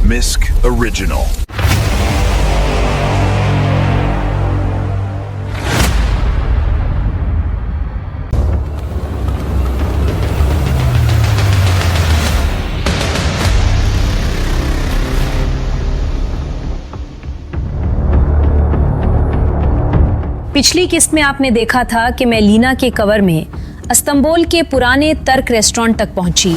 Misk original. पिछली किस्त में आपने देखा था कि मैं लीना के कवर में इस्तांबुल के पुराने तर्क रेस्टोरेंट तक पहुंची,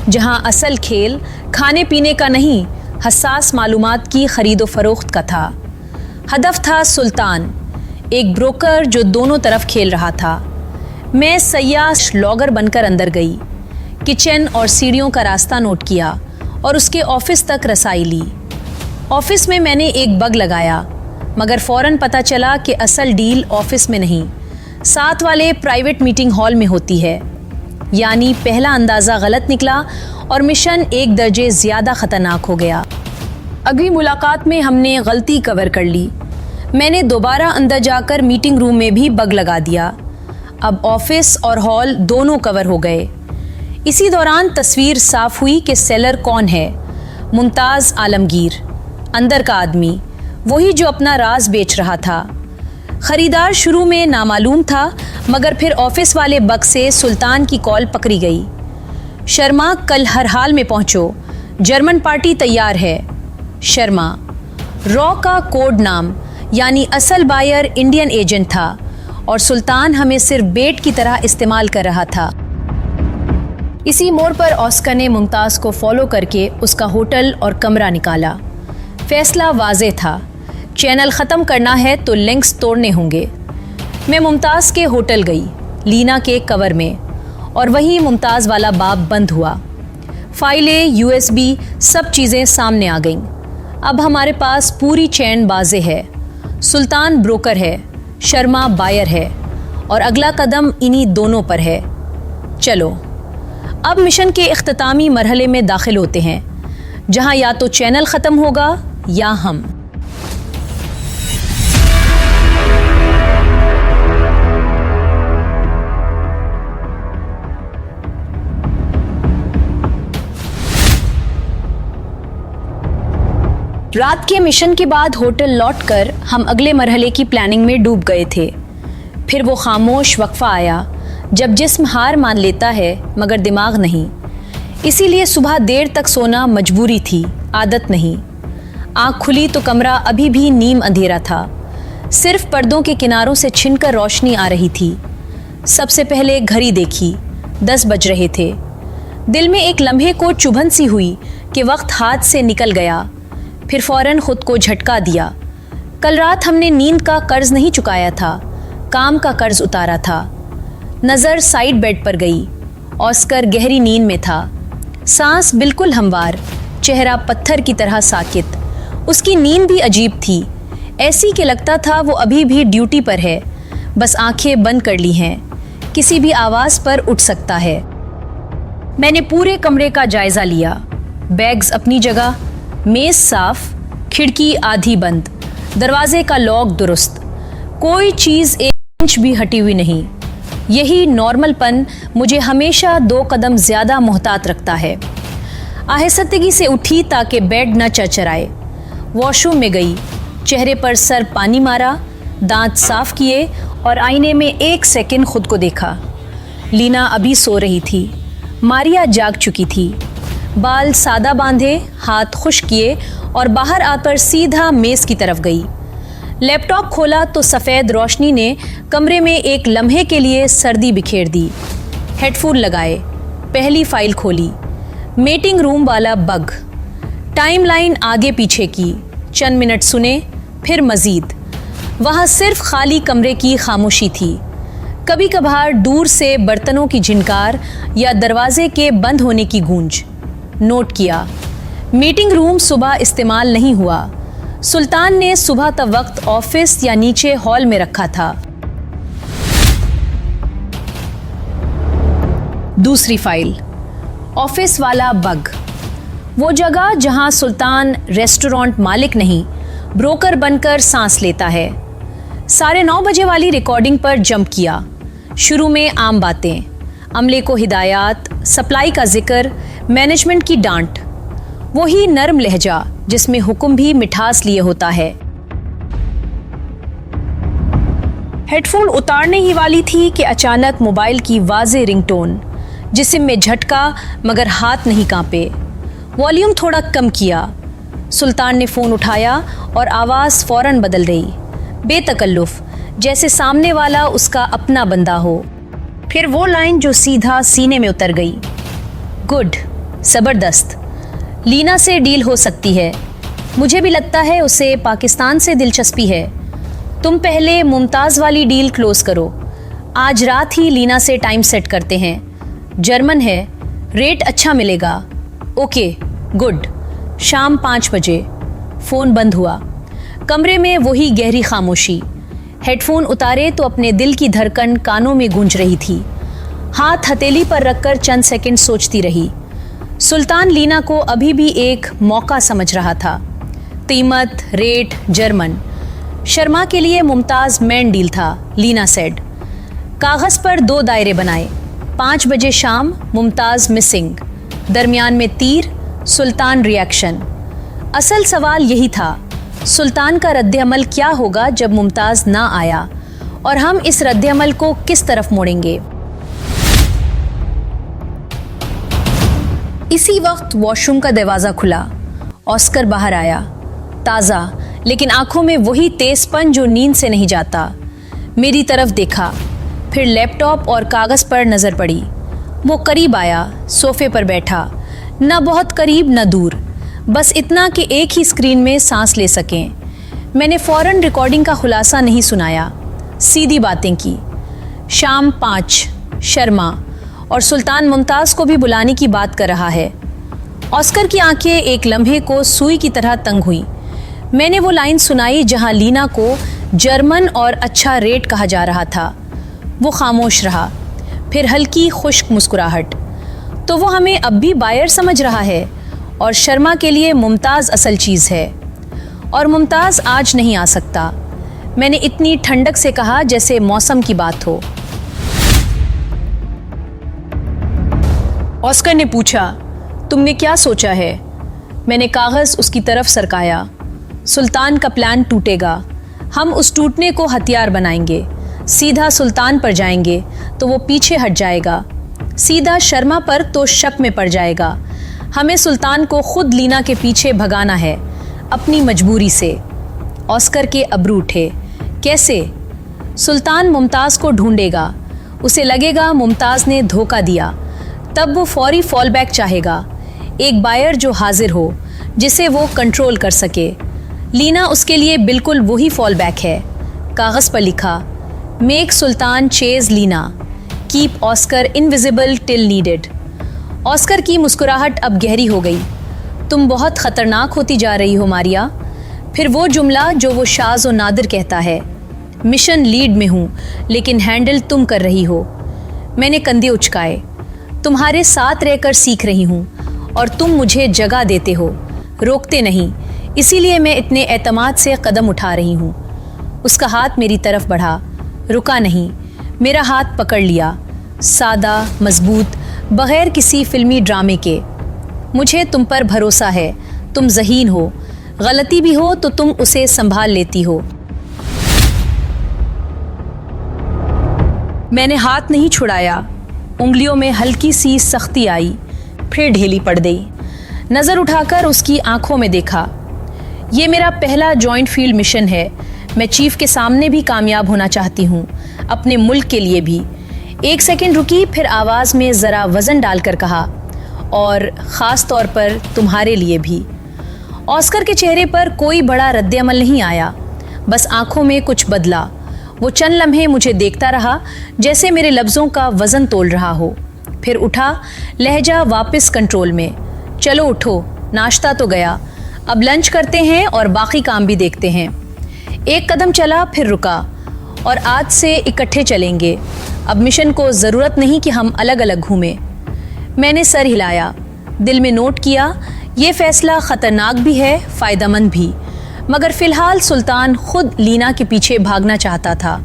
जहां असल खेल खाने पीने का नहीं, हसास मालूमात की खरीदो फरोख्त का था। हदफ था सुल्तान, एक ब्रोकर जो दोनों तरफ खेल रहा था। मैं सयाह लॉगर बनकर अंदर गई, किचन और सीढ़ियों का रास्ता नोट किया और उसके ऑफिस तक रसाई ली। ऑफिस में मैंने एक बग लगाया, मगर फौरन पता चला कि असल डील ऑफिस में नहीं, साथ वाले प्राइवेट मीटिंग हॉल में होती है। यानी पहला अंदाज़ा गलत निकला और मिशन एक दर्जे ज़्यादा ख़तरनाक हो गया। अगली मुलाकात में हमने गलती कवर कर ली। मैंने दोबारा अंदर जाकर मीटिंग रूम में भी बग लगा दिया। अब ऑफिस और हॉल दोनों कवर हो गए। इसी दौरान तस्वीर साफ हुई कि सेलर कौन है। मुमताज़ आलमगीर, अंदर का आदमी, वही जो अपना राज बेच रहा था। खरीदार शुरू में नामालूम था, मगर फिर ऑफिस वाले बग से सुल्तान की कॉल पकड़ी गई। शर्मा, कल हर हाल में पहुंचो, जर्मन पार्टी तैयार है। शर्मा, रॉ का कोड नाम, यानी असल बायर इंडियन एजेंट था और सुल्तान हमें सिर्फ बेट की तरह इस्तेमाल कर रहा था। इसी मोड़ पर ऑस्कर ने मुमताज़ को फॉलो करके उसका होटल और कमरा निकाला। फैसला वाज़ेह था, चैनल ख़त्म करना है तो लिंक्स तोड़ने होंगे। मैं मुमताज़ के होटल गई, लीना के कवर में, और वहीं मुमताज़ वाला बाब बंद हुआ। फाइलें, USB, सब चीज़ें सामने आ गईं। अब हमारे पास पूरी चैन वाज़ेह है। सुल्तान ब्रोकर है, शर्मा बायर है, और अगला कदम इन्हीं दोनों पर है। चलो अब मिशन के इख्तितामी मरहले में दाखिल होते हैं, जहां या तो चैनल ख़त्म होगा या हम। रात के मिशन के बाद होटल लौटकर हम अगले मरहले की प्लानिंग में डूब गए थे। फिर वो खामोश वक्फा आया जब जिस्म हार मान लेता है मगर दिमाग नहीं। इसीलिए सुबह देर तक सोना मजबूरी थी, आदत नहीं। आँख खुली तो कमरा अभी भी नीम अंधेरा था। सिर्फ पर्दों के किनारों से छिनकर रोशनी आ रही थी। सबसे पहले घड़ी देखी, 10 बज रहे थे। दिल में एक लम्हे को चुभन सी हुई कि वक्त हाथ से निकल गया। फिर फौरन खुद को झटका दिया। कल रात हमने नींद का कर्ज नहीं चुकाया था, काम का कर्ज उतारा था। नज़र साइड बेड पर गई। ऑस्कर गहरी नींद में था, सांस बिल्कुल हमवार, चेहरा पत्थर की तरह साकित। उसकी नींद भी अजीब थी, ऐसी कि लगता था वो अभी भी ड्यूटी पर है, बस आंखें बंद कर ली हैं, किसी भी आवाज़ पर उठ सकता है। मैंने पूरे कमरे का जायज़ा लिया। बैग्स अपनी जगह, मेज साफ, खिड़की आधी बंद, दरवाजे का लॉक दुरुस्त, कोई चीज़ 1 इंच भी हटी हुई नहीं। यही नॉर्मलपन मुझे हमेशा 2 कदम ज़्यादा मोहतात रखता है। आहिस्तगी से उठी ताकि बेड न चरचराए। वॉशरूम में गई, चेहरे पर सर पानी मारा, दांत साफ किए और आईने में 1 सेकंड खुद को देखा। लीना अभी सो रही थी, मारिया जाग चुकी थी। बाल सादा बांधे, हाथ खुश किए और बाहर आकर सीधा मेज़ की तरफ गई। लैपटॉप खोला तो सफ़ेद रोशनी ने कमरे में एक लम्हे के लिए सर्दी बिखेर दी। हेडफोन लगाए, पहली फाइल खोली, मीटिंग रूम वाला बग। टाइमलाइन आगे पीछे की, चंद मिनट सुने, फिर मज़ीद। वहाँ सिर्फ खाली कमरे की खामोशी थी। कभी कभार दूर से बर्तनों की झिनकार या दरवाजे के बंद होने की गूंज। नोट किया, मीटिंग रूम सुबह इस्तेमाल नहीं हुआ। सुल्तान ने सुबह तक वक्त ऑफिस या नीचे हॉल में रखा था। दूसरी फाइल, ऑफिस वाला बग। वो जगह जहां सुल्तान रेस्टोरेंट मालिक नहीं, ब्रोकर बनकर सांस लेता है। 9:30 बजे वाली रिकॉर्डिंग पर जंप किया। शुरू में आम बातें, अमले को हिदायत, सप्लाई का जिक्र, मैनेजमेंट की डांट। वही नर्म लहजा जिसमें हुक्म भी मिठास लिए होता है। हेडफोन उतारने ही वाली थी कि अचानक मोबाइल की वाज़े रिंगटोन, जिस्म में झटका मगर हाथ नहीं कांपे। वॉल्यूम थोड़ा कम किया। सुल्तान ने फ़ोन उठाया और आवाज़ फ़ौरन बदल रही, बेतकल्लुफ़, जैसे सामने वाला उसका अपना बंदा हो। फिर वो लाइन जो सीधा सीने में उतर गई, गुड, ज़बरदस्त, लीना से डील हो सकती है। मुझे भी लगता है उसे पाकिस्तान से दिलचस्पी है। तुम पहले मुमताज़ वाली डील क्लोज़ करो। आज रात ही लीना से टाइम सेट करते हैं। जर्मन है, रेट अच्छा मिलेगा। Okay, good. शाम 5 बजे। फ़ोन बंद हुआ। कमरे में वही गहरी खामोशी। हेडफोन उतारे तो अपने दिल की धड़कन कानों में गूंज रही थी। हाथ हथेली पर रखकर चंद सेकंड सोचती रही। सुल्तान लीना को अभी भी एक मौका समझ रहा था। कीमत, रेट, जर्मन। शर्मा के लिए मुमताज़ मैन डील था, लीना सेड। कागज़ पर 2 दायरे बनाए। 5 बजे शाम, मुमताज़ मिसिंग। दरमियान में तीर, सुल्तान रिएक्शन। असल सवाल यही था, सुल्तान का रद्द-ए-अमल क्या होगा जब मुमताज़ ना आया, और हम इस रद्द-ए-अमल को किस तरफ मोड़ेंगे। इसी वक्त वॉशरूम का दरवाज़ा खुला। ऑस्कर बाहर आया, ताज़ा, लेकिन आंखों में वही तेज़पन जो नींद से नहीं जाता। मेरी तरफ देखा, फिर लैपटॉप और कागज़ पर नज़र पड़ी। वो करीब आया, सोफे पर बैठा, न बहुत करीब न दूर, बस इतना कि एक ही स्क्रीन में सांस ले सकें। मैंने फ़ौरन रिकॉर्डिंग का खुलासा नहीं सुनाया, सीधी बातें की। शाम 5, शर्मा और सुल्तान मुमताज़ को भी बुलाने की बात कर रहा है। ऑस्कर की आंखें एक लम्हे को सुई की तरह तंग हुई। मैंने वो लाइन सुनाई जहां लीना को जर्मन और अच्छा रेट कहा जा रहा था। वो खामोश रहा, फिर हल्की खुश्क मुस्कुराहट। तो वो हमें अब भी बायर समझ रहा है, और शर्मा के लिए मुमताज़ असल चीज़ है, और मुमताज़ आज नहीं आ सकता। मैंने इतनी ठंडक से कहा जैसे मौसम की बात हो। ऑस्कर ने पूछा, तुमने क्या सोचा है? मैंने कागज़ उसकी तरफ सरकाया। सुल्तान का प्लान टूटेगा। हम उस टूटने को हथियार बनाएंगे। सीधा सुल्तान पर जाएंगे तो वो पीछे हट जाएगा, सीधा शर्मा पर तो शक में पड़ जाएगा। हमें सुल्तान को खुद लीना के पीछे भगाना है, अपनी मजबूरी से। ऑस्कर के अब्रू उठे। कैसे? सुल्तान मुमताज़ को ढूंढेगा, उसे लगेगा मुमताज़ ने धोखा दिया, तब वो फौरी फॉल बैक चाहेगा, एक बायर जो हाजिर हो, जिसे वो कंट्रोल कर सके। लीना उसके लिए बिल्कुल वही फॉल बैक है। कागज़ पर लिखा, make Sultan chase Leena, keep Oscar invisible till needed. Oscar की मुस्कुराहट अब गहरी हो गई। तुम बहुत ख़तरनाक होती जा रही हो मारिया। फिर वो जुमला जो वो शाज़ और नादिर कहता है, मिशन लीड में हूँ लेकिन हैंडल तुम कर रही हो। मैंने कंधे उचकाए। तुम्हारे साथ रहकर सीख रही हूँ और तुम मुझे जगह देते हो, रोकते नहीं, इसीलिए मैं इतने एतमाद से कदम उठा रही हूँ। उसका हाथ मेरी तरफ बढ़ा, रुका नहीं, मेरा हाथ पकड़ लिया, सादा, मजबूत, बगैर किसी फिल्मी ड्रामे के। मुझे तुम पर भरोसा है, तुम ज़हीन हो, गलती भी हो तो तुम उसे संभाल लेती हो। मैंने हाथ नहीं छुड़ाया। उंगलियों में हल्की सी सख्ती आई, फिर ढीली पड़ गई। नज़र उठाकर उसकी आंखों में देखा। ये मेरा पहला जॉइंट फील्ड मिशन है। मैं चीफ के सामने भी कामयाब होना चाहती हूँ, अपने मुल्क के लिए भी। एक सेकंड रुकी, फिर आवाज़ में ज़रा वज़न डालकर कहा, और ख़ास तौर पर तुम्हारे लिए भी। ऑस्कर के चेहरे पर कोई बड़ा रद्द-ए-अमल नहीं आया, बस आंखों में कुछ बदला। वो चंद लम्हे मुझे देखता रहा, जैसे मेरे लफ्ज़ों का वज़न तोल रहा हो। फिर उठा, लहजा वापस कंट्रोल में। चलो उठो, नाश्ता तो गया, अब लंच करते हैं और बाकी काम भी देखते हैं। एक कदम चला, फिर रुका, और आज से इकट्ठे चलेंगे। अब मिशन को ज़रूरत नहीं कि हम अलग अलग घूमें। मैंने सर हिलाया, दिल में नोट किया, ये फ़ैसला ख़तरनाक भी है, फ़ायदेमंद भी। मगर फ़िलहाल सुल्तान खुद लीना के पीछे भागना चाहता था।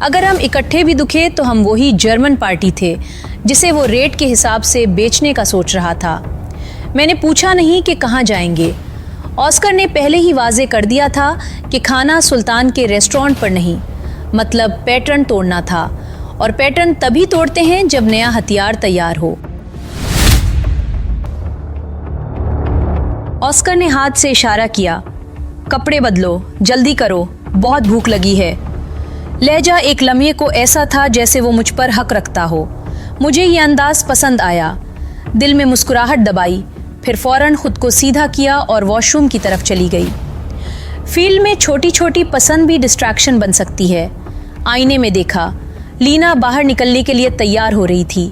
अगर हम इकट्ठे भी दुखे तो हम वही जर्मन पार्टी थे जिसे वो रेट के हिसाब से बेचने का सोच रहा था। मैंने पूछा नहीं कि कहाँ जाएंगे। ऑस्कर ने पहले ही वाजे कर दिया था कि खाना सुल्तान के रेस्टोरेंट पर नहीं, मतलब पैटर्न तोड़ना था, और पैटर्न तभी तोड़ते हैं जब नया हथियार तैयार हो। ऑस्कर ने हाथ से इशारा किया, कपड़े बदलो, जल्दी करो, बहुत भूख लगी है। लहजा एक लम्हे को ऐसा था जैसे वो मुझ पर हक रखता हो। मुझे ये अंदाज पसंद आया। दिल में मुस्कुराहट दबाई, फिर फौरन खुद को सीधा किया और वॉशरूम की तरफ चली गई। फील्ड में छोटी छोटी पसंद भी डिस्ट्रैक्शन बन सकती है। आईने में देखा, लीना बाहर निकलने के लिए तैयार हो रही थी।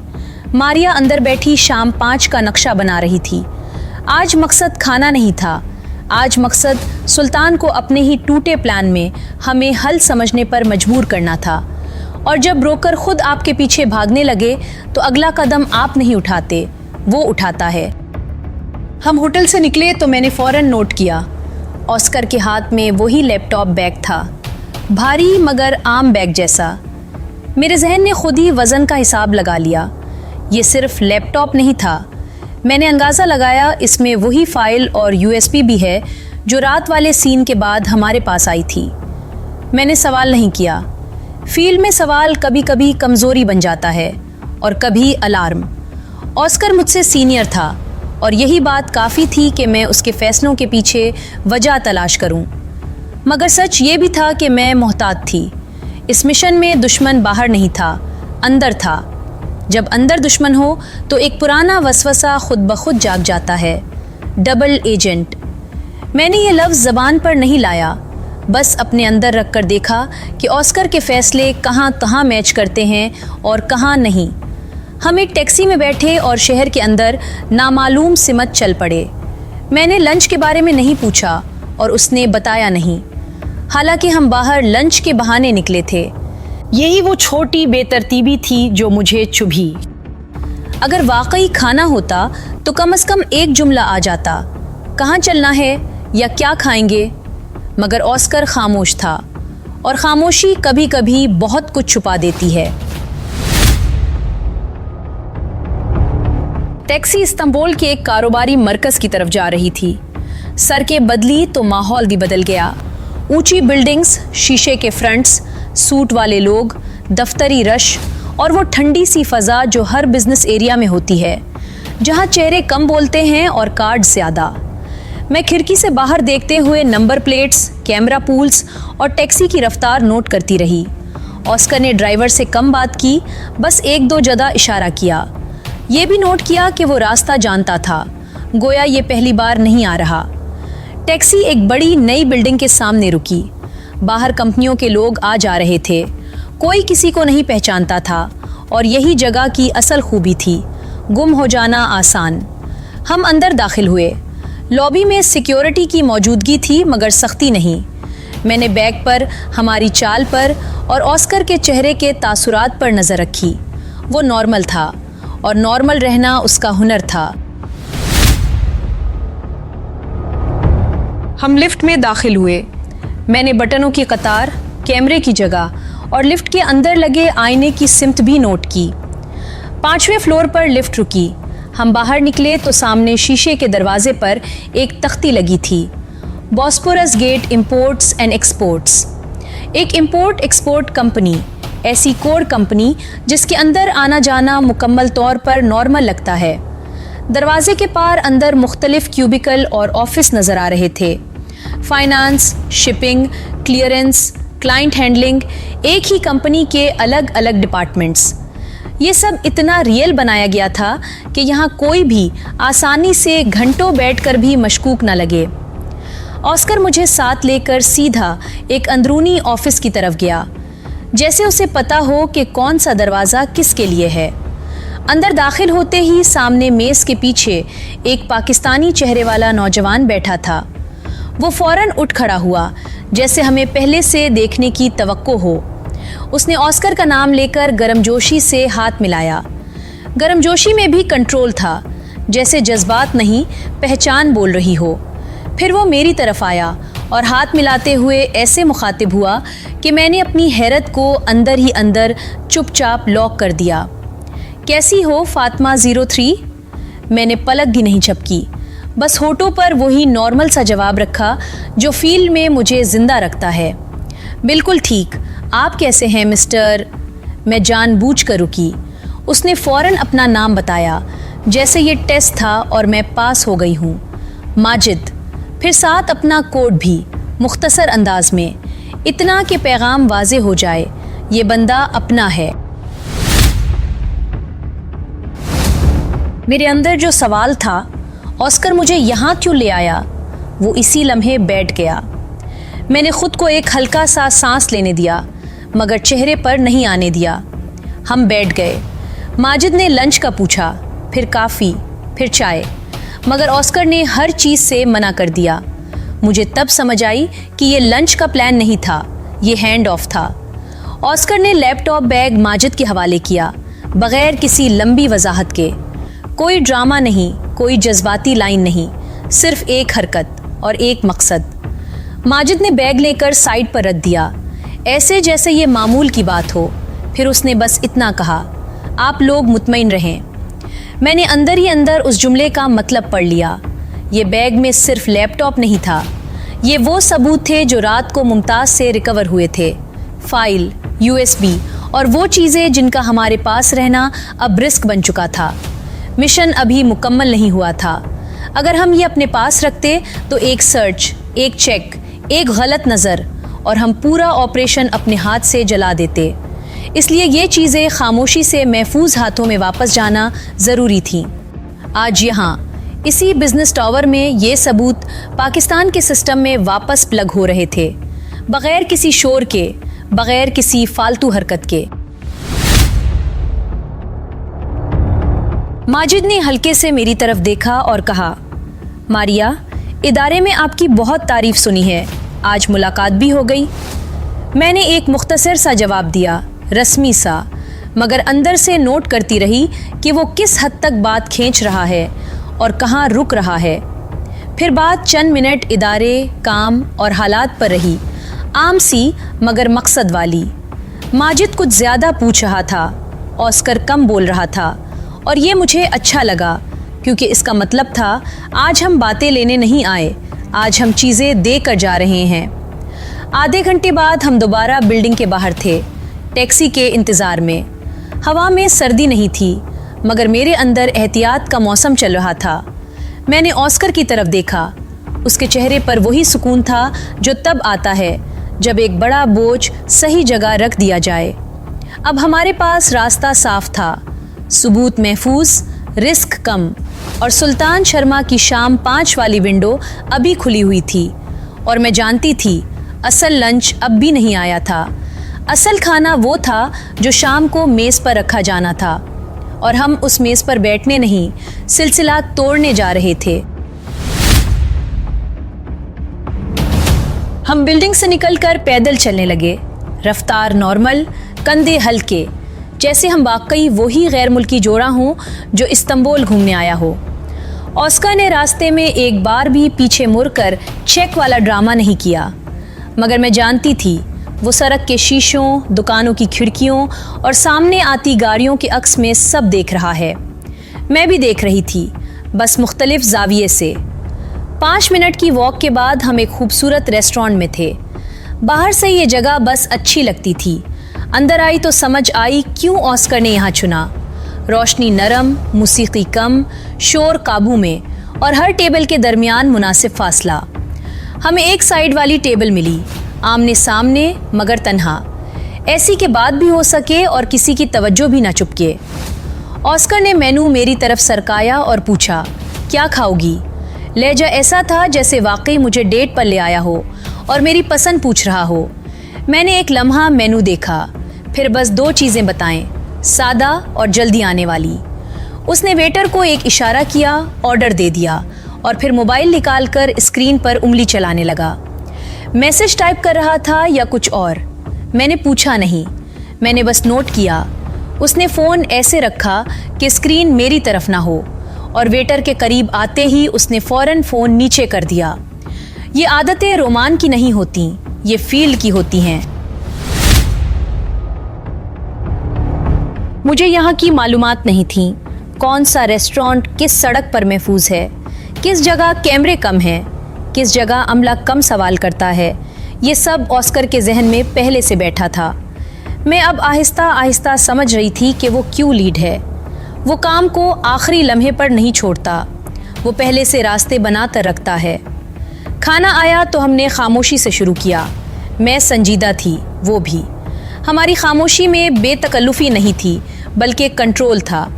मारिया अंदर बैठी शाम 5 का नक्शा बना रही थी। आज मकसद खाना नहीं था, आज मकसद सुल्तान को अपने ही टूटे प्लान में हमें हल समझने पर मजबूर करना था। और जब ब्रोकर खुद आपके पीछे भागने लगे तो अगला कदम आप नहीं उठाते, वो उठाता है। हम होटल से निकले तो मैंने फौरन नोट किया, ऑस्कर के हाथ में वही लैपटॉप बैग था, भारी मगर आम बैग जैसा। मेरे जहन ने खुद ही वज़न का हिसाब लगा लिया। ये सिर्फ लैपटॉप नहीं था, मैंने अंदाज़ा लगाया इसमें वही फाइल और USB भी है जो रात वाले सीन के बाद हमारे पास आई थी। मैंने सवाल नहीं किया। फील्ड में सवाल कभी कभी कमज़ोरी बन जाता है और कभी अलार्म। ऑस्कर मुझसे सीनियर था और यही बात काफ़ी थी कि मैं उसके फैसलों के पीछे वजह तलाश करूं। मगर सच ये भी था कि मैं मोहतात थी। इस मिशन में दुश्मन बाहर नहीं था, अंदर था। जब अंदर दुश्मन हो तो एक पुराना वसवसा खुद ब खुद जाग जाता है, डबल एजेंट। मैंने ये लफ्ज़ ज़बान पर नहीं लाया, बस अपने अंदर रख कर देखा कि ऑस्कर के फ़ैसले कहाँ कहाँ मैच करते हैं और कहाँ नहीं। हम एक टैक्सी में बैठे और शहर के अंदर नामालूम सिमत चल पड़े। मैंने लंच के बारे में नहीं पूछा और उसने बताया नहीं, हालांकि हम बाहर लंच के बहाने निकले थे। यही वो छोटी बेतरतीबी थी जो मुझे चुभी। अगर वाकई खाना होता तो कम से कम एक जुमला आ जाता, कहाँ चलना है या क्या खाएंगे। मगर ऑस्कर खामोश था और खामोशी कभी कभी बहुत कुछ छुपा देती है। टैक्सी इस्तांबुल के एक कारोबारी मरकज़ की तरफ जा रही थी। सड़कें बदली तो माहौल भी बदल गया। ऊंची बिल्डिंग्स, शीशे के फ्रंट्स, सूट वाले लोग, दफ्तरी रश और वो ठंडी सी फ़ज़ा जो हर बिजनेस एरिया में होती है, जहां चेहरे कम बोलते हैं और कार्ड ज़्यादा। मैं खिड़की से बाहर देखते हुए नंबर प्लेट्स, कैमरा पूल्स और टैक्सी की रफ्तार नोट करती रही। ऑस्कर ने ड्राइवर से कम बात की, बस 1-2 जगह इशारा किया। ये भी नोट किया कि वो रास्ता जानता था, गोया ये पहली बार नहीं आ रहा। टैक्सी एक बड़ी नई बिल्डिंग के सामने रुकी। बाहर कंपनियों के लोग आ जा रहे थे, कोई किसी को नहीं पहचानता था और यही जगह की असल खूबी थी, गुम हो जाना आसान। हम अंदर दाखिल हुए। लॉबी में सिक्योरिटी की मौजूदगी थी मगर सख्ती नहीं। मैंने बैग पर, हमारी चाल पर और ऑस्कर के चेहरे के तासुरात पर नज़र रखी। वो नॉर्मल था और नॉर्मल रहना उसका हुनर था। हम लिफ्ट में दाखिल हुए। मैंने बटनों की कतार, कैमरे की जगह और लिफ्ट के अंदर लगे आईने की सिमत भी नोट की। 5वें फ्लोर पर लिफ्ट रुकी। हम बाहर निकले तो सामने शीशे के दरवाजे पर एक तख्ती लगी थी, Bosporus gate imports and exports. एक इंपोर्ट एक्सपोर्ट कंपनी, ऐसी कोर कंपनी जिसके अंदर आना जाना मुकम्मल तौर पर नॉर्मल लगता है। दरवाजे के पार अंदर मुख्तलिफ क्यूबिकल और ऑफिस नज़र आ रहे थे। Finance, shipping, clearance, client handling, एक ही कंपनी के अलग अलग डिपार्टमेंट्स। ये सब इतना रियल बनाया गया था कि यहाँ कोई भी आसानी से घंटों बैठकर भी मशकूक न लगे। ऑस्कर मुझे साथ लेकर सीधा एक अंदरूनी ऑफिस की तरफ गया, जैसे उसे पता हो कि कौन सा दरवाज़ा किसके लिए है। अंदर दाखिल होते ही सामने मेज़ के पीछे एक पाकिस्तानी चेहरे वाला नौजवान बैठा था। वो फौरन उठ खड़ा हुआ, जैसे हमें पहले से देखने की तवक्को हो। उसने ऑस्कर का नाम लेकर गर्मजोशी से हाथ मिलाया। गर्मजोशी में भी कंट्रोल था, जैसे जज्बात नहीं, पहचान बोल रही हो। फिर वो मेरी तरफ आया और हाथ मिलाते हुए ऐसे मुखातिब हुआ कि मैंने अपनी हैरत को अंदर ही अंदर चुपचाप लॉक कर दिया। कैसी हो फातिमा 03? मैंने पलक भी नहीं झपकी, बस होठों पर वही नॉर्मल सा जवाब रखा जो फील्ड में मुझे जिंदा रखता है। बिल्कुल ठीक, आप कैसे हैं मिस्टर? मैं जानबूझकर रुकी। उसने फौरन अपना नाम बताया, जैसे ये टेस्ट था और मैं पास हो गई हूँ। माजिद। फिर साथ अपना कोड भी, मुख्तसर अंदाज में, इतना कि पैगाम वाजे हो जाए, ये बंदा अपना है। मेरे अंदर जो सवाल था, ऑस्कर मुझे यहाँ क्यों ले आया, वो इसी लम्हे बैठ गया। मैंने खुद को एक हल्का सा सांस लेने दिया, मगर चेहरे पर नहीं आने दिया। हम बैठ गए। माजिद ने लंच का पूछा, फिर काफ़ी, फिर चाय, मगर ऑस्कर ने हर चीज़ से मना कर दिया। मुझे तब समझ आई कि ये लंच का प्लान नहीं था, ये हैंड ऑफ था। ऑस्कर ने लैपटॉप बैग माजिद के हवाले किया, बगैर किसी लंबी वजाहत के। कोई ड्रामा नहीं, कोई जज्बाती लाइन नहीं, सिर्फ एक हरकत और एक मकसद। माजिद ने बैग लेकर साइड पर रख दिया, ऐसे जैसे ये मामूल की बात हो। फिर उसने बस इतना कहा, आप लोग मुतमईन रहें। मैंने अंदर ही अंदर उस जुमले का मतलब पढ़ लिया। ये बैग में सिर्फ लैपटॉप नहीं था, ये वो सबूत थे जो रात को मुमताज़ से रिकवर हुए थे। फाइल, USB और वो चीज़ें जिनका हमारे पास रहना अब रिस्क बन चुका था। मिशन अभी मुकम्मल नहीं हुआ था। अगर हम ये अपने पास रखते तो एक सर्च, एक चेक, एक गलत नज़र और हम पूरा ऑपरेशन अपने हाथ से जला देते। इसलिए ये चीज़ें खामोशी से महफूज हाथों में वापस जाना ज़रूरी थी। आज यहाँ इसी बिजनेस टावर में ये सबूत पाकिस्तान के सिस्टम में वापस प्लग हो रहे थे, बगैर किसी शोर के, बगैर किसी फालतू हरकत के। माजिद ने हल्के से मेरी तरफ देखा और कहा, मारिया, इदारे में आपकी बहुत तारीफ सुनी है, आज मुलाकात भी हो गई। मैंने एक मुख्तसर सा जवाब दिया, रस्मी सा, मगर अंदर से नोट करती रही कि वो किस हद तक बात खींच रहा है और कहाँ रुक रहा है। फिर बात चंद मिनट इदारे, काम और हालात पर रही, आम सी मगर मकसद वाली। माजिद कुछ ज़्यादा पूछ रहा था, ऑस्कर कम बोल रहा था, और ये मुझे अच्छा लगा, क्योंकि इसका मतलब था आज हम बातें लेने नहीं आए, आज हम चीज़ें दे कर जा रहे हैं। आधे घंटे बाद हम दोबारा बिल्डिंग के बाहर थे, टैक्सी के इंतज़ार में। हवा में सर्दी नहीं थी, मगर मेरे अंदर एहतियात का मौसम चल रहा था। मैंने ऑस्कर की तरफ देखा, उसके चेहरे पर वही सुकून था जो तब आता है जब एक बड़ा बोझ सही जगह रख दिया जाए। अब हमारे पास रास्ता साफ था, सबूत महफूज, रिस्क कम, और सुल्तान शर्मा की शाम 5 वाली विंडो अभी खुली हुई थी। और मैं जानती थी असल लंच अब भी नहीं आया था। असल खाना वो था जो शाम को मेज़ पर रखा जाना था, और हम उस मेज़ पर बैठने नहीं, सिलसिला तोड़ने जा रहे थे। हम बिल्डिंग से निकलकर पैदल चलने लगे, रफ्तार नॉर्मल, कंधे हल्के, जैसे हम वाकई वही गैर मुल्की जोड़ा हूँ जो इस्तांबुल घूमने आया हो। ऑस्कर ने रास्ते में एक बार भी पीछे मुड़कर चेक वाला ड्रामा नहीं किया, मगर मैं जानती थी वो सड़क के शीशों, दुकानों की खिड़कियों और सामने आती गाड़ियों के अक्स में सब देख रहा है। मैं भी देख रही थी, बस मुख्तलिफ जाविये से। 5 मिनट की वॉक के बाद हम एक खूबसूरत रेस्टोरेंट में थे। बाहर से ये जगह बस अच्छी लगती थी, अंदर आई तो समझ आई क्यों ऑस्कर ने यहाँ चुना। रोशनी नरम, मूसीकी कम, शोर काबू में, और हर टेबल के दरमियान मुनासिब फासला। हमें एक साइड वाली टेबल मिली, आमने सामने मगर तन्हा, ऐसी के बाद भी हो सके और किसी की तवज्जो भी ना चुपके। ऑस्कर ने मेनू मेरी तरफ सरकाया और पूछा, क्या खाओगी? लहजा ऐसा था जैसे वाकई मुझे डेट पर ले आया हो और मेरी पसंद पूछ रहा हो। मैंने एक लम्हा मेनू देखा, फिर बस 2 चीज़ें बताएं, सादा और जल्दी आने वाली। उसने वेटर को एक इशारा किया, ऑर्डर दे दिया, और फिर मोबाइल निकालकर स्क्रीन पर उंगली चलाने लगा। मैसेज टाइप कर रहा था या कुछ और, मैंने पूछा नहीं, मैंने बस नोट किया। उसने फ़ोन ऐसे रखा कि स्क्रीन मेरी तरफ ना हो, और वेटर के करीब आते ही उसने फ़ौरन फ़ोन नीचे कर दिया। ये आदतें रोमान की नहीं होती, ये फील्ड की होती हैं। मुझे यहाँ की मालूमात नहीं थी, कौन सा रेस्टोरेंट किस सड़क पर महफूज है, किस जगह कैमरे कम हैं, किस जगह अमला कम सवाल करता है, ये सब ऑस्कर के जहन में पहले से बैठा था। मैं अब आहिस्ता आहिस्ता समझ रही थी कि वो क्यों लीड है। वो काम को आखिरी लम्हे पर नहीं छोड़ता, वो पहले से रास्ते बनाकर रखता है। खाना आया तो हमने खामोशी से शुरू किया। मैं संजीदा थी, वो भी। हमारी खामोशी में बेतकल्लुफ़ी नहीं थी, बल्कि कंट्रोल था।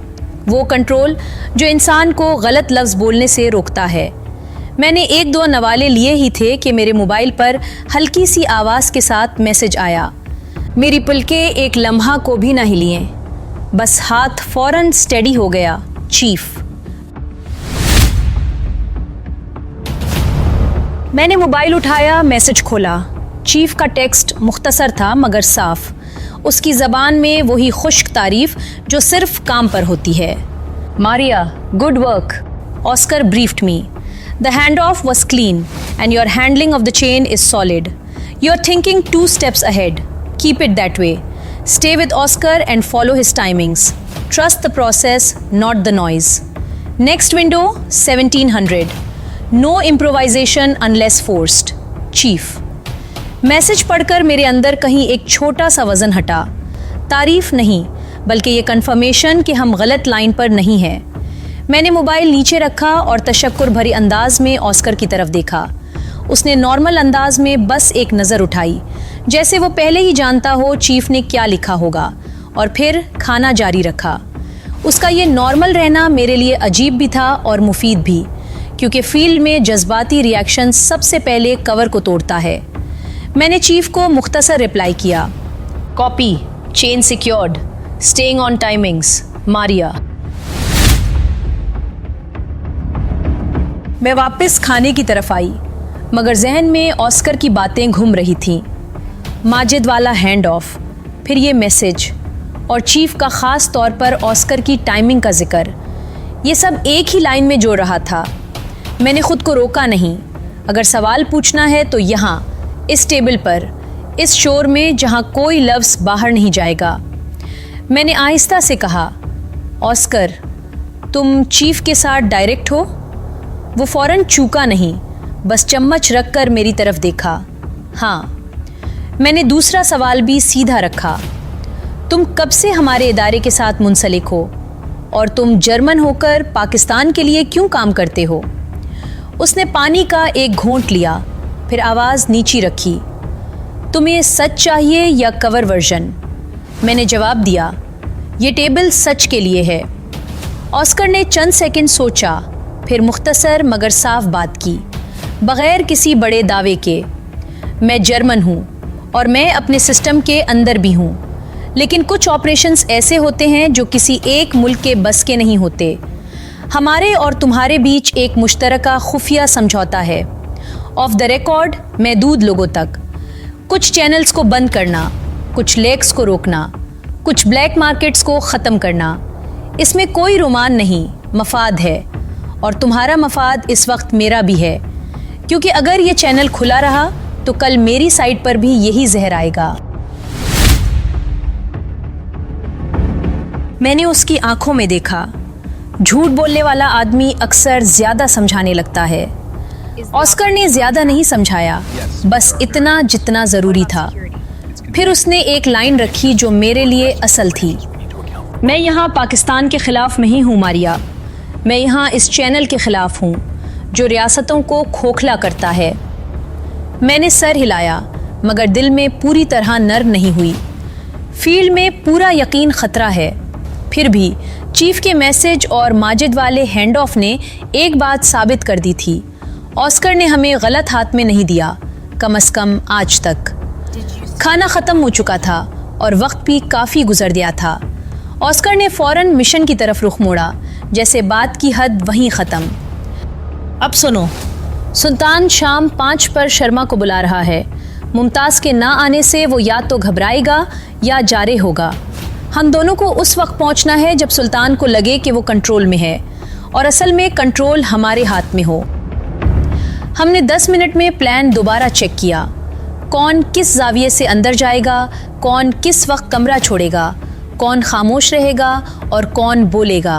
वो कंट्रोल जो इंसान को गलत लफ्ज़ बोलने से रोकता है। मैंने एक दो नवाले लिए ही थे कि मेरे मोबाइल पर हल्की सी आवाज़ के साथ मैसेज आया। मेरी पलकें एक लम्हा को भी ना हिलीं, बस हाथ फौरन स्टेडी हो गया। चीफ। मैंने मोबाइल उठाया, मैसेज खोला। चीफ का टेक्स्ट मुख्तसर था मगर साफ। उसकी ज़बान में वही खुश्क तारीफ जो सिर्फ काम पर होती है। Maria, good work. Oscar briefed me. The handoff was clean and your handling of the chain is solid. You're thinking 2 steps ahead. Keep it that way. Stay with Oscar and follow his timings. Trust the process, not the noise. Next window, 1700. No improvisation unless forced. Chief. Message पढ़कर मेरे अंदर कहीं एक छोटा सा वज़न हटा। तारीफ नहीं, बल्कि ये कन्फर्मेशन कि हम गलत लाइन पर नहीं हैं। मैंने मोबाइल नीचे रखा और तशक्कुर भरी अंदाज में ऑस्कर की तरफ देखा। उसने नॉर्मल अंदाज में बस एक नज़र उठाई, जैसे वो पहले ही जानता हो चीफ ने क्या लिखा होगा, और फिर खाना जारी रखा। उसका ये नॉर्मल रहना मेरे लिए अजीब भी था और मुफीद भी, क्योंकि फील्ड में जज्बाती रिएक्शन सबसे पहले कवर को तोड़ता है। मैंने चीफ को मुख्तसर रिप्लाई किया। Copy, chain secured, staying on timings, Maria. मैं वापस खाने की तरफ आई, मगर जहन में ऑस्कर की बातें घूम रही थीं। माजिद वाला हैंड ऑफ, फिर ये मैसेज और चीफ का ख़ास तौर पर ऑस्कर की टाइमिंग का जिक्र, ये सब एक ही लाइन में जोड़ रहा था। मैंने ख़ुद को रोका नहीं। अगर सवाल पूछना है तो यहाँ, इस टेबल पर, इस शोर में जहाँ कोई लफ्ज़ बाहर नहीं जाएगा। मैंने आहिस्ता से कहा, ऑस्कर, तुम चीफ के साथ डायरेक्ट हो? वो फ़ौरन चूका नहीं, बस चम्मच रखकर मेरी तरफ देखा। हाँ। मैंने दूसरा सवाल भी सीधा रखा, तुम कब से हमारे इदारे के साथ मुंसलिक हो, और तुम जर्मन होकर पाकिस्तान के लिए क्यों काम करते हो? उसने पानी का एक घोंट लिया, फिर आवाज़ नीची रखी। तुम्हें सच चाहिए या कवर वर्जन? मैंने जवाब दिया, ये टेबल सच के लिए है। ऑस्कर ने चंद सेकंड सोचा, फिर मुख्तसर मगर साफ बात की, बग़ैर किसी बड़े दावे के। मैं जर्मन हूँ और मैं अपने सिस्टम के अंदर भी हूँ, लेकिन कुछ ऑपरेशंस ऐसे होते हैं जो किसी एक मुल्क के बस के नहीं होते। हमारे और तुम्हारे बीच एक मुश्तरका खुफिया समझौता है, ऑफ द रिकॉर्ड महदूद लोगों तक। कुछ चैनल्स को बंद करना, कुछ लेक्स को रोकना, कुछ ब्लैक मार्केट्स को ख़त्म करना। इसमें कोई रोमान नहीं, मफाद है, और तुम्हारा मफाद इस वक्त मेरा भी है, क्योंकि अगर ये चैनल खुला रहा तो कल मेरी साइड पर भी यही जहर आएगा। मैंने उसकी आंखों में देखा। झूठ बोलने वाला आदमी अक्सर ज़्यादा समझाने लगता है। ऑस्कर ने ज़्यादा नहीं समझाया, बस इतना जितना ज़रूरी था। फिर उसने एक लाइन रखी जो मेरे लिए असल थी। मैं यहाँ पाकिस्तान के ख़िलाफ़ नहीं हूँ मारिया, मैं यहाँ इस चैनल के ख़िलाफ़ हूँ जो रियासतों को खोखला करता है। मैंने सर हिलाया, मगर दिल में पूरी तरह नर्म नहीं हुई। फील्ड में पूरा यकीन ख़तरा है। फिर भी चीफ के मैसेज और माजिद वाले हैंड ऑफ ने एक बात साबित कर दी थी, ऑस्कर ने हमें गलत हाथ में नहीं दिया, कम अज़ कम आज तक। खाना ख़त्म हो चुका था और वक्त भी काफ़ी गुजर गया था। ऑस्कर ने फ़ौरन मिशन की तरफ रुख मोड़ा, जैसे बात की हद वहीं ख़त्म। अब सुनो, सुल्तान शाम 5 पर शर्मा को बुला रहा है। मुमताज़ के ना आने से वो या तो घबराएगा या जारे होगा। हम दोनों को उस वक्त पहुंचना है जब सुल्तान को लगे कि वो कंट्रोल में है, और असल में कंट्रोल हमारे हाथ में हो। हमने 10 मिनट में प्लान दोबारा चेक किया। कौन किस जाविये से अंदर जाएगा, कौन किस वक्त कमरा छोड़ेगा, कौन खामोश रहेगा और कौन बोलेगा।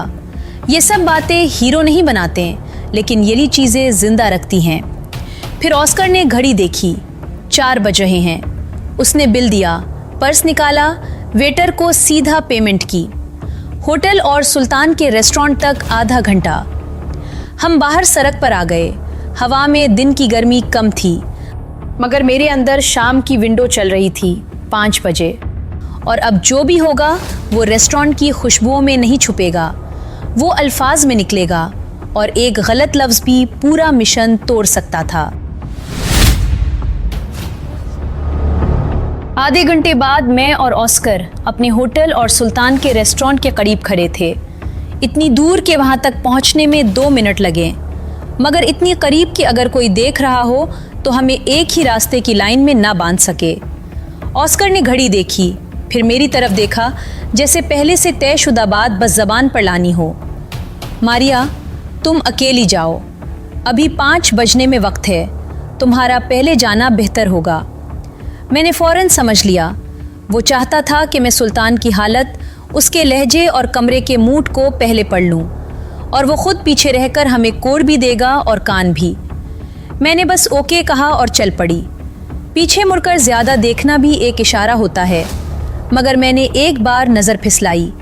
ये सब बातें हीरो नहीं बनाते, लेकिन यही चीज़ें जिंदा रखती हैं। फिर ऑस्कर ने घड़ी देखी, 4 बज रहे हैं। उसने बिल दिया, पर्स निकाला, वेटर को सीधा पेमेंट की। होटल और सुल्तान के रेस्टोरेंट तक आधा घंटा। हम बाहर सड़क पर आ गए। हवा में दिन की गर्मी कम थी, मगर मेरे अंदर शाम की विंडो चल रही थी, 5 बजे। और अब जो भी होगा वो रेस्टोरेंट की खुशबुओं में नहीं छुपेगा, वो अल्फाज में निकलेगा, और एक गलत लफ्ज़ भी पूरा मिशन तोड़ सकता था। आधे घंटे बाद मैं और ऑस्कर अपने होटल और सुल्तान के रेस्टोरेंट के करीब खड़े थे। इतनी दूर के वहाँ तक पहुँचने में 2 मिनट लगे, मगर इतनी करीब कि अगर कोई देख रहा हो तो हमें एक ही रास्ते की लाइन में ना बांध सके। ऑस्कर ने घड़ी देखी, फिर मेरी तरफ देखा, जैसे पहले से तयशुदा बात बस ज़बान पर लानी हो। मारिया, तुम अकेली जाओ, अभी 5 बजने में वक्त है, तुम्हारा पहले जाना बेहतर होगा। मैंने फ़ौरन समझ लिया, वो चाहता था कि मैं सुल्तान की हालत, उसके लहजे और कमरे के मूड को पहले पढ़ लूँ, और वो खुद पीछे रहकर हमें कोड भी देगा और कान भी। मैंने बस ओके कहा और चल पड़ी। पीछे मुड़कर ज़्यादा देखना भी एक इशारा होता है, मगर मैंने एक बार नज़र फिसलाई।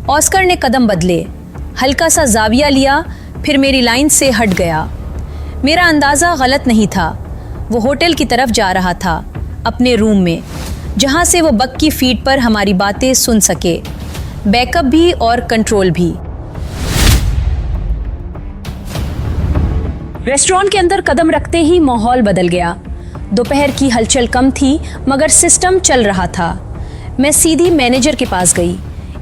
ऑस्कर ने कदम बदले, हल्का सा जाविया लिया, फिर मेरी लाइन से हट गया। मेरा अंदाज़ा गलत नहीं था, वो होटल की तरफ जा रहा था, अपने रूम में, जहाँ से वो बग की फीड पर हमारी बातें सुन सके, बैकअप भी और कंट्रोल भी। रेस्टोरेंट के अंदर कदम रखते ही माहौल बदल गया। दोपहर की हलचल कम थी, मगर सिस्टम चल रहा था। मैं सीधी मैनेजर के पास गई।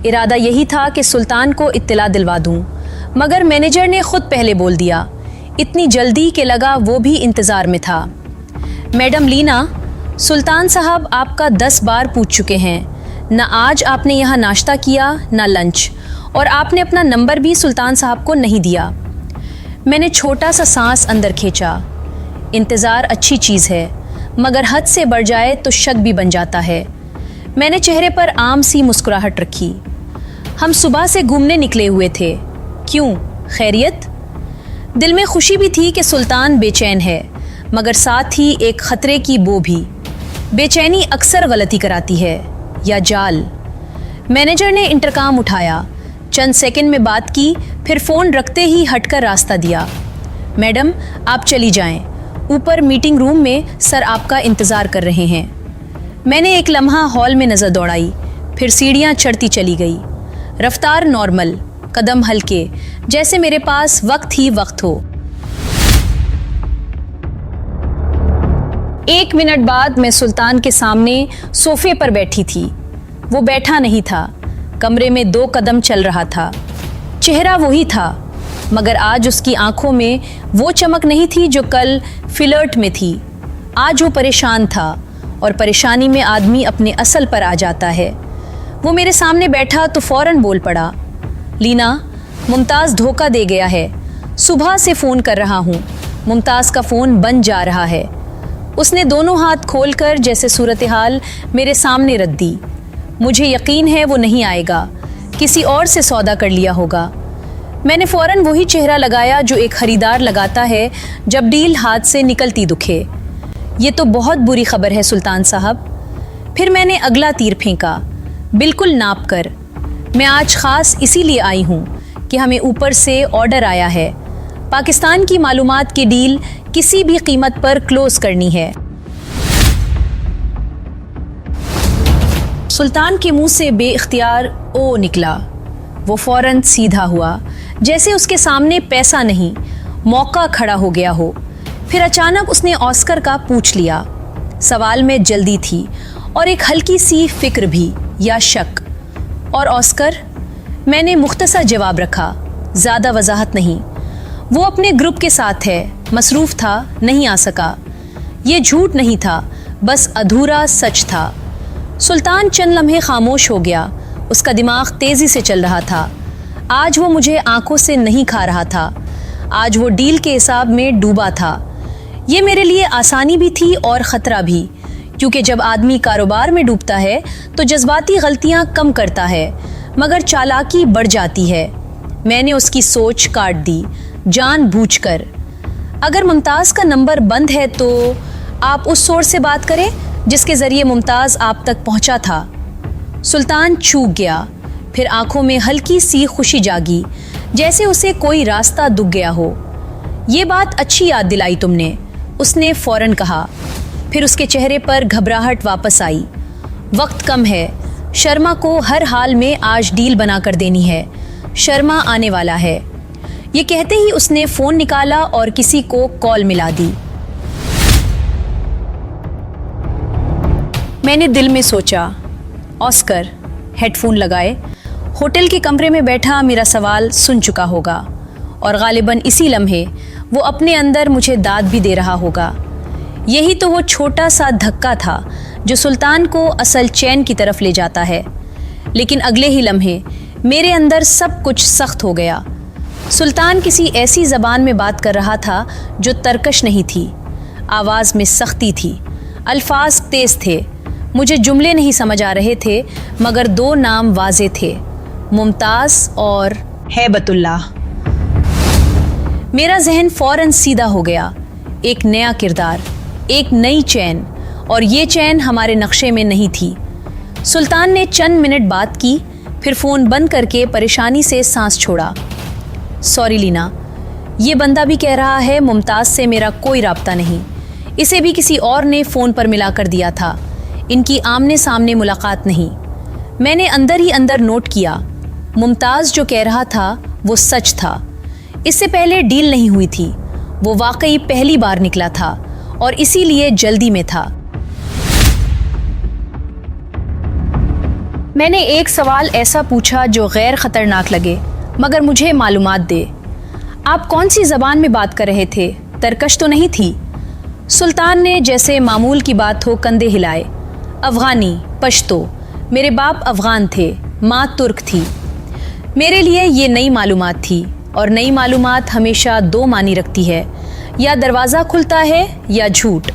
इरादा यही था कि सुल्तान को इत्तला दिलवा दूं, मगर मैनेजर ने खुद पहले बोल दिया, इतनी जल्दी कि लगा वो भी इंतज़ार में था। मैडम लीना, सुल्तान साहब आपका 10 बार पूछ चुके हैं, ना आज आपने यहाँ नाश्ता किया ना लंच, और आपने अपना नंबर भी सुल्तान साहब को नहीं दिया। मैंने छोटा सा सांस अंदर खींचा। इंतज़ार अच्छी चीज़ है, मगर हद से बढ़ जाए तो शक भी बन जाता है। मैंने चेहरे पर आम सी मुस्कुराहट रखी। हम सुबह से घूमने निकले हुए थे। क्यों, खैरियत? दिल में खुशी भी थी कि सुल्तान बेचैन है, मगर साथ ही एक खतरे की बो भी। बेचैनी अक्सर गलती कराती है, या जाल। मैनेजर ने इंटरकॉम उठाया, चंद सेकंड में बात की, फिर फ़ोन रखते ही हटकर रास्ता दिया। मैडम, आप चली जाएं, ऊपर मीटिंग रूम में सर आपका इंतज़ार कर रहे हैं। मैंने एक लम्हा हॉल में नज़र दौड़ाई, फिर सीढ़ियाँ चढ़ती चली गई। रफ्तार नॉर्मल, कदम हल्के, जैसे मेरे पास वक्त ही वक्त हो। 1 मिनट बाद मैं सुल्तान के सामने सोफे पर बैठी थी। वो बैठा नहीं था, कमरे में 2 कदम चल रहा था। चेहरा वही था, मगर आज उसकी आंखों में वो चमक नहीं थी जो कल फ्लर्ट में थी। आज वो परेशान था, और परेशानी में आदमी अपने असल पर आ जाता है। वो मेरे सामने बैठा तो फौरन बोल पड़ा, लीना, मुमताज़ धोखा दे गया है। सुबह से फ़ोन कर रहा हूँ, मुमताज़ का फ़ोन बंद जा रहा है। उसने दोनों हाथ खोलकर जैसे सूरत हाल मेरे सामने रख दी। मुझे यकीन है वो नहीं आएगा, किसी और से सौदा कर लिया होगा। मैंने फ़ौरन वही चेहरा लगाया जो एक खरीदार लगाता है जब डील हाथ से निकलती दुखे। ये तो बहुत बुरी खबर है सुल्तान साहब। फिर मैंने अगला तीर फेंका, बिल्कुल नाप कर। मैं आज ख़ास इसीलिए आई हूँ कि हमें ऊपर से ऑर्डर आया है। पाकिस्तान की मालूमात की डील किसी भी कीमत पर क्लोज करनी है। सुल्तान के मुंह से बेइख्तियार ओ निकला। वो फौरन सीधा हुआ, जैसे उसके सामने पैसा नहीं, मौका खड़ा हो गया हो। फिर अचानक उसने ऑस्कर का पूछ लिया। सवाल में जल्दी थी और एक हल्की सी फिक्र भी, या शक। और ऑस्कर? मैंने मुख्तसर जवाब रखा, ज़्यादा वजाहत नहीं। वो अपने ग्रुप के साथ है, मसरूफ़ था, नहीं आ सका। ये झूठ नहीं था, बस अधूरा सच था। सुल्तान चंद लम्हे खामोश हो गया। उसका दिमाग तेज़ी से चल रहा था। आज वो मुझे आंखों से नहीं खा रहा था, आज वो डील के हिसाब में डूबा था। ये मेरे लिए आसानी भी थी और ख़तरा भी, क्योंकि जब आदमी कारोबार में डूबता है तो जज्बाती गलतियाँ कम करता है, मगर चालाकी बढ़ जाती है। मैंने उसकी सोच काट दी, जानबूझकर। अगर मुमताज़ का नंबर बंद है तो आप उस सोर्स से बात करें जिसके ज़रिए मुमताज़ आप तक पहुंचा था। सुल्तान चूक गया, फिर आंखों में हल्की सी खुशी जागी, जैसे उसे कोई रास्ता दुख गया हो। ये बात अच्छी याद दिलाई तुमने, उसने फौरन कहा। फिर उसके चेहरे पर घबराहट वापस आई। वक्त कम है, शर्मा को हर हाल में आज डील बना कर देनी है। शर्मा आने वाला है। ये कहते ही उसने फ़ोन निकाला और किसी को कॉल मिला दी। मैंने दिल में सोचा, ऑस्कर हेडफोन लगाए, होटल के कमरे में बैठा मेरा सवाल सुन चुका होगा और गालिबन इसी लम्हे वो अपने अंदर मुझे दाद भी दे रहा होगा। यही तो वो छोटा सा धक्का था जो सुल्तान को असल चैन की तरफ ले जाता है। लेकिन अगले ही लम्हे मेरे अंदर सब कुछ सख्त हो गया। सुल्तान किसी ऐसी ज़बान में बात कर रहा था जो तरकश नहीं थी। आवाज़ में सख्ती थी, अल्फाज तेज़ थे। मुझे जुमले नहीं समझ आ रहे थे, मगर दो नाम वाज़े थे, मुमताज़ और हैबतुल्लाह। मेरा जहन फ़ौरन सीधा हो गया। एक नया किरदार, एक नई चैन, और ये चैन हमारे नक्शे में नहीं थी। सुल्तान ने चंद मिनट बात की, फिर फ़ोन बंद करके परेशानी से सांस छोड़ा। सॉरी लीना, ये बंदा भी कह रहा है मुमताज़ से मेरा कोई राब्ता नहीं। इसे भी किसी और ने फ़ोन पर मिला कर दिया था। इनकी आमने सामने मुलाकात नहीं। मैंने अंदर ही अंदर नोट किया, मुमताज़ जो कह रहा था वो सच था। इससे पहले डील नहीं हुई थी। वो वाकई पहली बार निकला था और इसीलिए जल्दी में था। मैंने एक सवाल ऐसा पूछा जो गैर खतरनाक लगे, मगर मुझे मालूमात दे। आप कौन सी ज़बान में बात कर रहे थे? तरकश तो नहीं थी? सुल्तान ने जैसे मामूल की बात हो कंधे हिलाए। अफ़गानी, पश्तो। मेरे बाप अफ़गान थे, माँ तुर्क थी। मेरे लिए ये नई मालूमात थी, और नई मालूमात हमेशा दो मानी रखती है, या दरवाज़ा खुलता है या झूठ।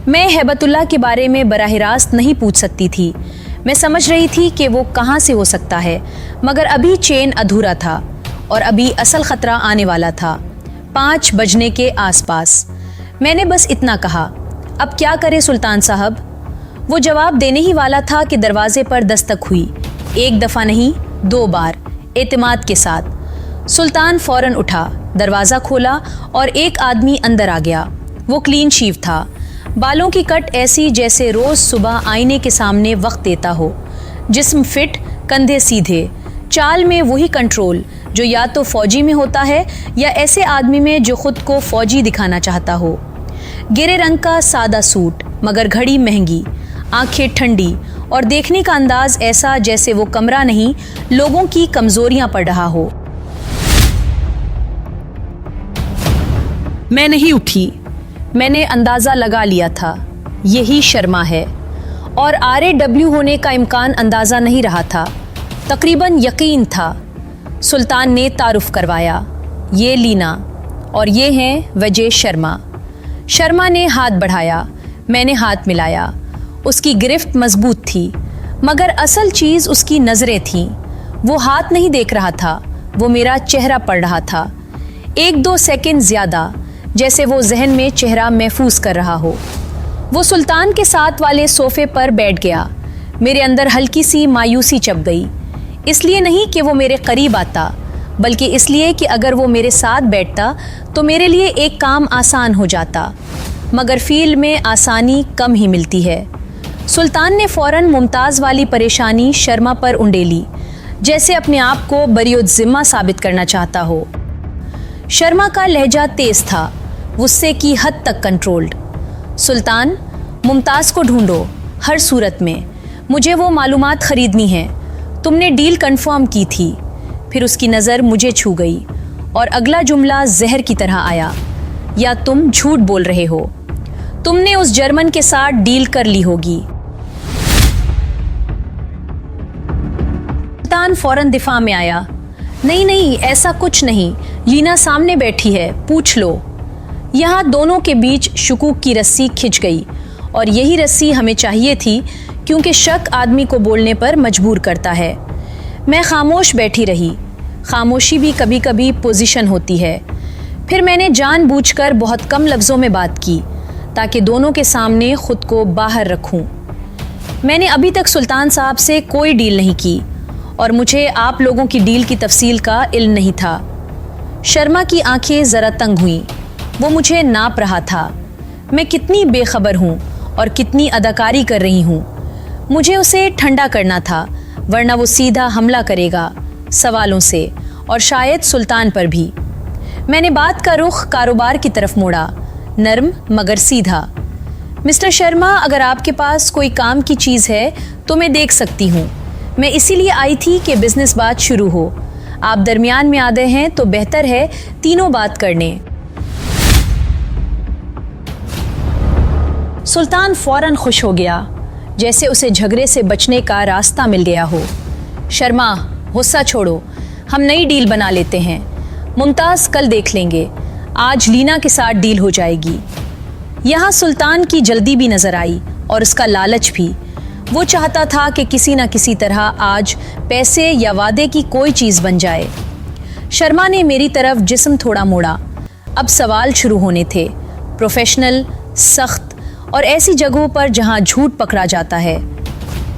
मैं हैबतुल्लाह के बारे में बराह रास्त नहीं पूछ सकती थी। मैं समझ रही थी कि वो कहाँ से हो सकता है, मगर अभी चेन अधूरा था और अभी असल ख़तरा आने वाला था। 5 बजने के आसपास मैंने बस इतना कहा, अब क्या करे सुल्तान साहब? वो जवाब देने ही वाला था कि दरवाजे पर दस्तक हुई। एक दफ़ा नहीं, 2 बार, एतमाद के साथ। सुल्तान फ़ौरन उठा, दरवाज़ा खोला और एक आदमी अंदर आ गया। वो क्लीन शेव था, बालों की कट ऐसी जैसे रोज़ सुबह आईने के सामने वक्त देता हो। जिस्म फिट, कंधे सीधे, चाल में वही कंट्रोल जो या तो फ़ौजी में होता है या ऐसे आदमी में जो खुद को फ़ौजी दिखाना चाहता हो। गिरे रंग का सादा सूट, मगर घड़ी महंगी, आंखें ठंडी, और देखने का अंदाज ऐसा जैसे वो कमरा नहीं, लोगों की कमज़ोरियां पढ़ रहा हो। मैं नहीं उठी। मैंने अंदाज़ा लगा लिया था, यही शर्मा है, और RAW होने का इम्कान अंदाज़ा नहीं रहा था, तकरीबन यकीन था। सुल्तान ने तारुफ करवाया, ये लीना और ये हैं वजह शर्मा। शर्मा ने हाथ बढ़ाया, मैंने हाथ मिलाया। उसकी गिरफ्त मजबूत थी, मगर असल चीज़ उसकी नज़रें थीं। वो हाथ नहीं देख रहा था, वो मेरा चेहरा पढ़ रहा था। 1-2 सेकंड ज़्यादा, जैसे वो जहन में चेहरा महफूज कर रहा हो। वो सुल्तान के साथ वाले सोफे पर बैठ गया। मेरे अंदर हल्की सी मायूसी चप गई। इसलिए नहीं कि वो मेरे करीब आता, बल्कि इसलिए कि अगर वो मेरे साथ बैठता तो मेरे लिए एक काम आसान हो जाता। मगर फील्ड में आसानी कम ही मिलती है। सुल्तान ने फ़ौरन मुमताज़ वाली परेशानी शर्मा पर उंडेली, जैसे अपने आप को बरियोज़िम्मा साबित करना चाहता हो। शर्मा का लहजा तेज़ था, गुस्से की हद तक कंट्रोल्ड। सुल्तान, मुमताज़ को ढूंढो, हर सूरत में। मुझे वो मालूमात ख़रीदनी है। तुमने डील कंफर्म की थी। फिर उसकी नज़र मुझे छू गई और अगला जुमला जहर की तरह आया, या तुम झूठ बोल रहे हो। तुमने उस जर्मन के साथ डील कर ली होगी। सुल्तान फ़ौरन दिफा में आया, नहीं नहीं, ऐसा कुछ नहीं, लीना सामने बैठी है, पूछ लो। यहाँ दोनों के बीच शुकूक की रस्सी खिंच गई, और यही रस्सी हमें चाहिए थी, क्योंकि शक आदमी को बोलने पर मजबूर करता है। मैं खामोश बैठी रही। खामोशी भी कभी कभी पोजीशन होती है। फिर मैंने जानबूझकर बहुत कम लफ्ज़ों में बात की ताकि दोनों के सामने खुद को बाहर रखूं। मैंने अभी तक सुल्तान साहब से कोई डील नहीं की और मुझे आप लोगों की डील की तफसील का इल्म नहीं था। शर्मा की आंखें ज़रा तंग हुईं। वो मुझे नाप रहा था। मैं कितनी बेखबर हूँ और कितनी अदाकारी कर रही हूँ। मुझे उसे ठंडा करना था, वरना वो सीधा हमला करेगा सवालों से, और शायद सुल्तान पर भी। मैंने बात का रुख कारोबार की तरफ मोड़ा, नर्म मगर सीधा। मिस्टर शर्मा, अगर आपके पास कोई काम की चीज़ है तो मैं देख सकती हूँ। मैं इसीलिए आई थी कि बिजनेस बात शुरू हो। आप दरमियान में आ गए हैं तो बेहतर है तीनों बात करने। सुल्तान फौरन खुश हो गया, जैसे उसे झगड़े से बचने का रास्ता मिल गया हो। शर्मा, गुस्सा छोड़ो, हम नई डील बना लेते हैं। मुमताज़ कल देख लेंगे, आज लीना के साथ डील हो जाएगी। यहाँ सुल्तान की जल्दी भी नजर आई और उसका लालच भी। वो चाहता था कि किसी न किसी तरह आज पैसे या वादे की कोई चीज़ बन जाए। शर्मा ने मेरी तरफ जिस्म थोड़ा मोड़ा। अब सवाल शुरू होने थे, प्रोफेशनल, सख्त और ऐसी जगहों पर जहाँ झूठ पकड़ा जाता है।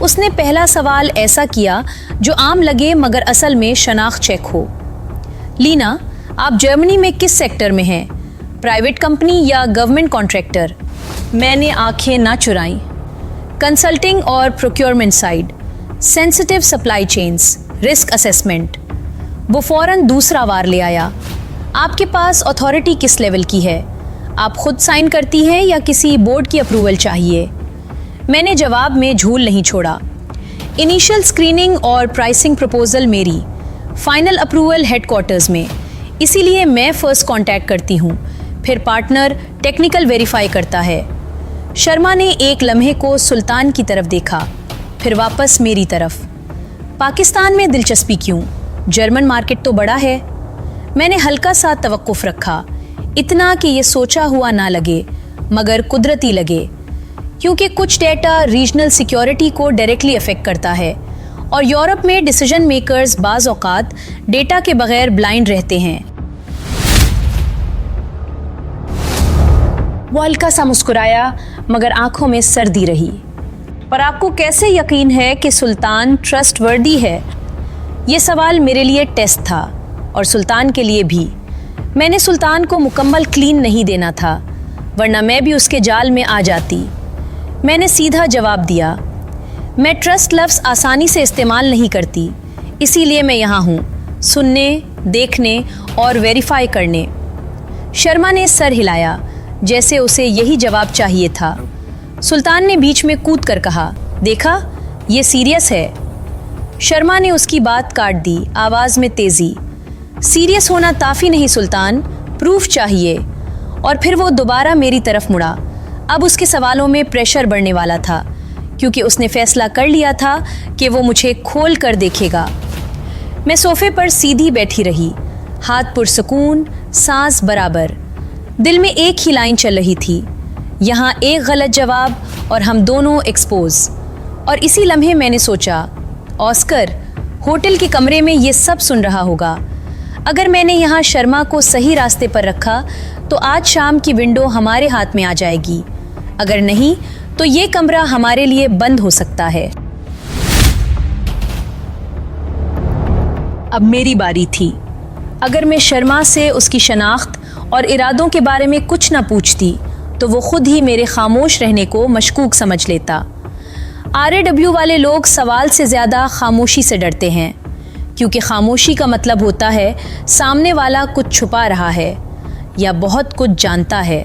उसने पहला सवाल ऐसा किया जो आम लगे मगर असल में शनाख्त चेक हो। लीना, आप जर्मनी में किस सेक्टर में हैं? प्राइवेट कंपनी या गवर्नमेंट कॉन्ट्रैक्टर? मैंने आंखें ना चुराईं। कंसल्टिंग और procurement side, sensitive supply chains, risk assessment. वो फौरन दूसरा वार ले आया। आपके पास अथॉरिटी किस लेवल की है? आप खुद साइन करती हैं या किसी बोर्ड की अप्रूवल चाहिए? मैंने जवाब में झूल नहीं छोड़ा। इनिशियल स्क्रीनिंग और प्राइसिंग प्रपोजल मेरी, फाइनल अप्रूवल हेडक्वार्टर्स में, इसीलिए मैं फर्स्ट कांटेक्ट करती हूँ, फिर पार्टनर टेक्निकल वेरीफाई करता है। शर्मा ने एक लम्हे को सुल्तान की तरफ देखा, फिर वापस मेरी तरफ। पाकिस्तान में दिलचस्पी क्यों? जर्मन मार्केट तो बड़ा है। मैंने हल्का सा तवक्कुफ रखा, इतना कि ये सोचा हुआ ना लगे मगर कुदरती लगे, क्योंकि कुछ डेटा रीजनल सिक्योरिटी को डायरेक्टली अफेक्ट करता है और यूरोप में डिसीजन मेकर्स बाज़ औक़ात डेटा के बगैर ब्लाइंड रहते हैं। वो हल्का सा मुस्कुराया मगर आंखों में सर्दी रही। पर आपको कैसे यकीन है कि सुल्तान ट्रस्टवर्दी है? ये सवाल मेरे लिए टेस्ट था और सुल्तान के लिए भी। मैंने सुल्तान को मुकम्मल क्लीन नहीं देना था, वरना मैं भी उसके जाल में आ जाती। मैंने सीधा जवाब दिया, मैं ट्रस्ट लफ्ज़ आसानी से इस्तेमाल नहीं करती, इसीलिए मैं यहाँ हूँ, सुनने, देखने और वेरीफाई करने। शर्मा ने सर हिलाया, जैसे उसे यही जवाब चाहिए था। सुल्तान ने बीच में कूद कर कहा, देखा, ये सीरियस है। शर्मा ने उसकी बात काट दी, आवाज़ में तेज़ी। सीरियस होना काफ़ी नहीं सुल्तान, प्रूफ चाहिए। और फिर वो दोबारा मेरी तरफ मुड़ा। अब उसके सवालों में प्रेशर बढ़ने वाला था, क्योंकि उसने फैसला कर लिया था कि वो मुझे खोल कर देखेगा। मैं सोफे पर सीधी बैठी रही, हाथ पुरसुकून, सांस बराबर। दिल में एक ही लाइन चल रही थी, यहाँ एक गलत जवाब और हम दोनों एक्सपोज। और इसी लम्हे मैंने सोचा, ऑस्कर होटल के कमरे में ये सब सुन रहा होगा। अगर मैंने यहाँ शर्मा को सही रास्ते पर रखा तो आज शाम की विंडो हमारे हाथ में आ जाएगी, अगर नहीं तो ये कमरा हमारे लिए बंद हो सकता है। अब मेरी बारी थी। अगर मैं शर्मा से उसकी शनाख्त और इरादों के बारे में कुछ न पूछती तो वो खुद ही मेरे खामोश रहने को मशकूक समझ लेता। RAW वाले लोग सवाल से ज़्यादा खामोशी से डरते हैं, क्योंकि खामोशी का मतलब होता है सामने वाला कुछ छुपा रहा है या बहुत कुछ जानता है।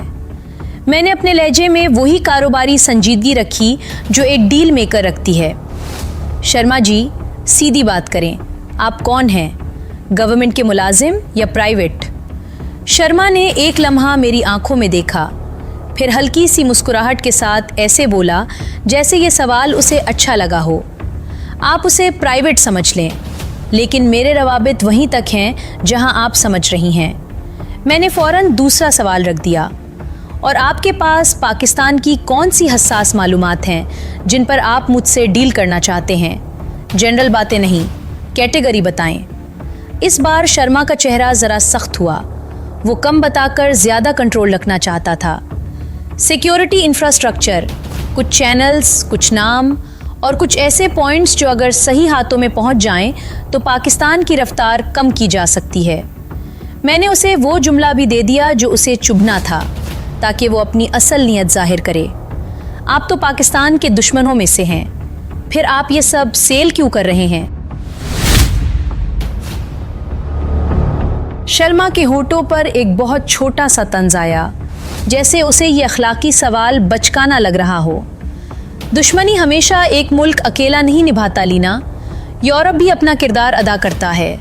मैंने अपने लहजे में वही कारोबारी संजीदगी रखी जो एक डील मेकर रखती है। शर्मा जी, सीधी बात करें, आप कौन हैं? गवर्नमेंट के मुलाजिम या प्राइवेट? शर्मा ने एक लम्हा मेरी आंखों में देखा, फिर हल्की सी मुस्कुराहट के साथ ऐसे बोला जैसे ये सवाल उसे अच्छा लगा हो। आप उसे प्राइवेट समझ लें, लेकिन मेरे रवाबित वहीं तक हैं जहां आप समझ रही हैं। मैंने फ़ौरन दूसरा सवाल रख दिया, और आपके पास पाकिस्तान की कौन सी हसास मालूमात हैं जिन पर आप मुझसे डील करना चाहते हैं? जनरल बातें नहीं, कैटेगरी बताएं। इस बार शर्मा का चेहरा जरा सख्त हुआ। वो कम बताकर ज्यादा कंट्रोल रखना चाहता था। सिक्योरिटी इंफ्रास्ट्रक्चर, कुछ चैनल्स, कुछ नाम और कुछ ऐसे पॉइंट्स जो अगर सही हाथों में पहुंच जाएं तो पाकिस्तान की रफ्तार कम की जा सकती है। मैंने उसे वो जुमला भी दे दिया जो उसे चुभना था, ताकि वो अपनी असल नीयत जाहिर करे। आप तो पाकिस्तान के दुश्मनों में से हैं, फिर आप ये सब सेल क्यों कर रहे हैं? शर्मा के होठों पर एक बहुत छोटा सा तंज आया, जैसे उसे ये अखलाकी सवाल बचकाना लग रहा हो। दुश्मनी हमेशा एक मुल्क अकेला नहीं निभाता लीना, यूरोप भी अपना किरदार अदा करता है।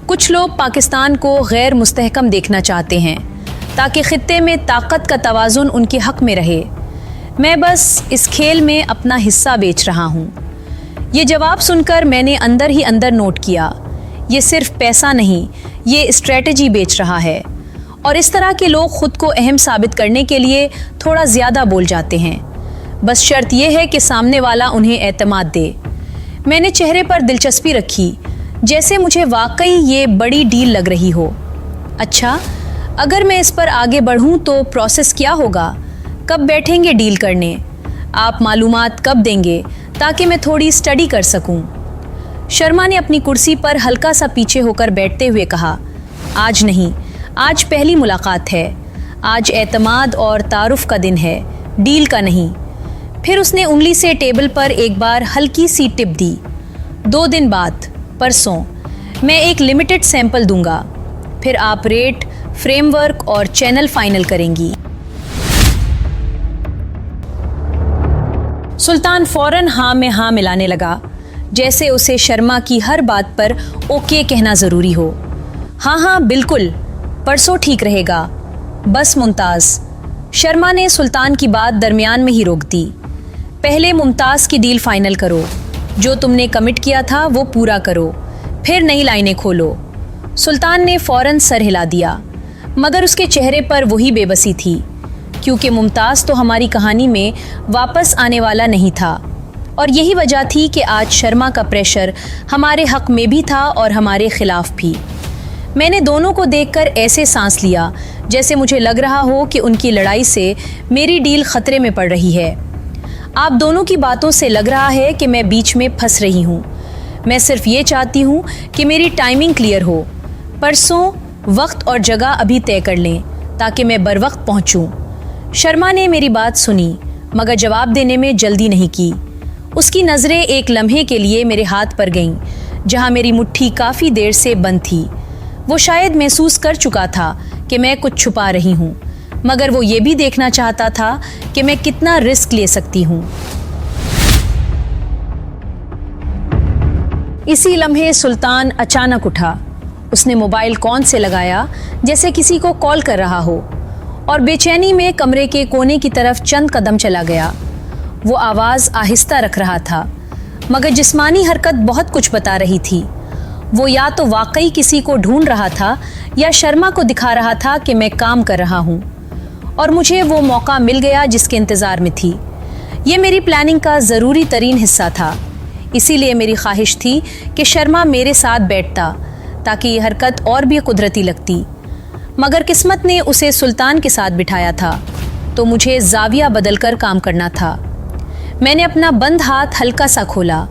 कुछ लोग पाकिस्तान को गैर मुस्तहकम देखना चाहते हैं ताकि खित्ते में ताकत का तवाज़ुन उनके हक में रहे। मैं बस इस खेल में अपना हिस्सा बेच रहा हूँ। ये जवाब सुनकर मैंने अंदर ही अंदर नोट किया, ये सिर्फ पैसा नहीं, ये स्ट्रेटजी बेच रहा है। और इस तरह के लोग खुद को अहम साबित करने के लिए थोड़ा ज़्यादा बोल जाते हैं। बस शर्त यह है कि सामने वाला उन्हें एतमाद दे। मैंने चेहरे पर दिलचस्पी रखी, जैसे मुझे वाकई ये बड़ी डील लग रही हो। अच्छा, अगर मैं इस पर आगे बढ़ूं तो प्रोसेस क्या होगा? कब बैठेंगे डील करने? आप मालूमात कब देंगे ताकि मैं थोड़ी स्टडी कर सकूं? शर्मा ने अपनी कुर्सी पर हल्का सा पीछे होकर बैठते हुए कहा, आज नहीं, आज पहली मुलाकात है। आज एतमाद और तारुफ का दिन है, डील का नहीं। फिर उसने उंगली से टेबल पर एक बार हल्की सी टिप दी। 2 दिन बाद, परसों, मैं एक लिमिटेड सैंपल दूंगा। फिर आप रेट, फ्रेमवर्क और चैनल फाइनल करेंगी। सुल्तान फौरन हाँ में हाँ मिलाने लगा, जैसे उसे शर्मा की हर बात पर ओके कहना ज़रूरी हो। हाँ हाँ बिल्कुल, परसों ठीक रहेगा। बस मुमताज़, शर्मा ने सुल्तान की बात दरमियान में ही रोक दी। पहले मुमताज़ की डील फाइनल करो, जो तुमने कमिट किया था वो पूरा करो, फिर नई लाइनें खोलो। सुल्तान ने फौरन सर हिला दिया, मगर उसके चेहरे पर वही बेबसी थी, क्योंकि मुमताज़ तो हमारी कहानी में वापस आने वाला नहीं था। और यही वजह थी कि आज शर्मा का प्रेशर हमारे हक में भी था और हमारे खिलाफ भी। मैंने दोनों को देखकर ऐसे सांस लिया जैसे मुझे लग रहा हो कि उनकी लड़ाई से मेरी डील खतरे में पड़ रही है। आप दोनों की बातों से लग रहा है कि मैं बीच में फंस रही हूँ। मैं सिर्फ ये चाहती हूँ कि मेरी टाइमिंग क्लियर हो। परसों वक्त और जगह अभी तय कर लें ताकि मैं बर वक्त पहुँचूँ। शर्मा ने मेरी बात सुनी, मगर जवाब देने में जल्दी नहीं की। उसकी नज़रें एक लम्हे के लिए मेरे हाथ पर गईं, जहाँ मेरी मुट्ठी काफ़ी देर से बंद थी। वो शायद महसूस कर चुका था कि मैं कुछ छुपा रही हूँ, मगर वो ये भी देखना चाहता था कि मैं कितना रिस्क ले सकती हूँ। इसी लम्हे सुल्तान अचानक उठा। उसने मोबाइल कॉन से लगाया, जैसे किसी को कॉल कर रहा हो, और बेचैनी में कमरे के कोने की तरफ चंद कदम चला गया। वो आवाज़ आहिस्ता रख रहा था, मगर जिस्मानी हरकत बहुत कुछ बता रही थी। वो या तो वाकई किसी को ढूंढ रहा था या शर्मा को दिखा रहा था कि मैं काम कर रहा हूँ। और मुझे वो मौका मिल गया जिसके इंतज़ार में थी। ये मेरी प्लानिंग का ज़रूरी तरीन हिस्सा था, इसीलिए मेरी ख्वाहिश थी कि शर्मा मेरे साथ बैठता ताकि ये हरकत और भी कुदरती लगती। मगर किस्मत ने उसे सुल्तान के साथ बिठाया था, तो मुझे जाविया बदलकर काम करना था। मैंने अपना बंद हाथ हल्का सा खोला।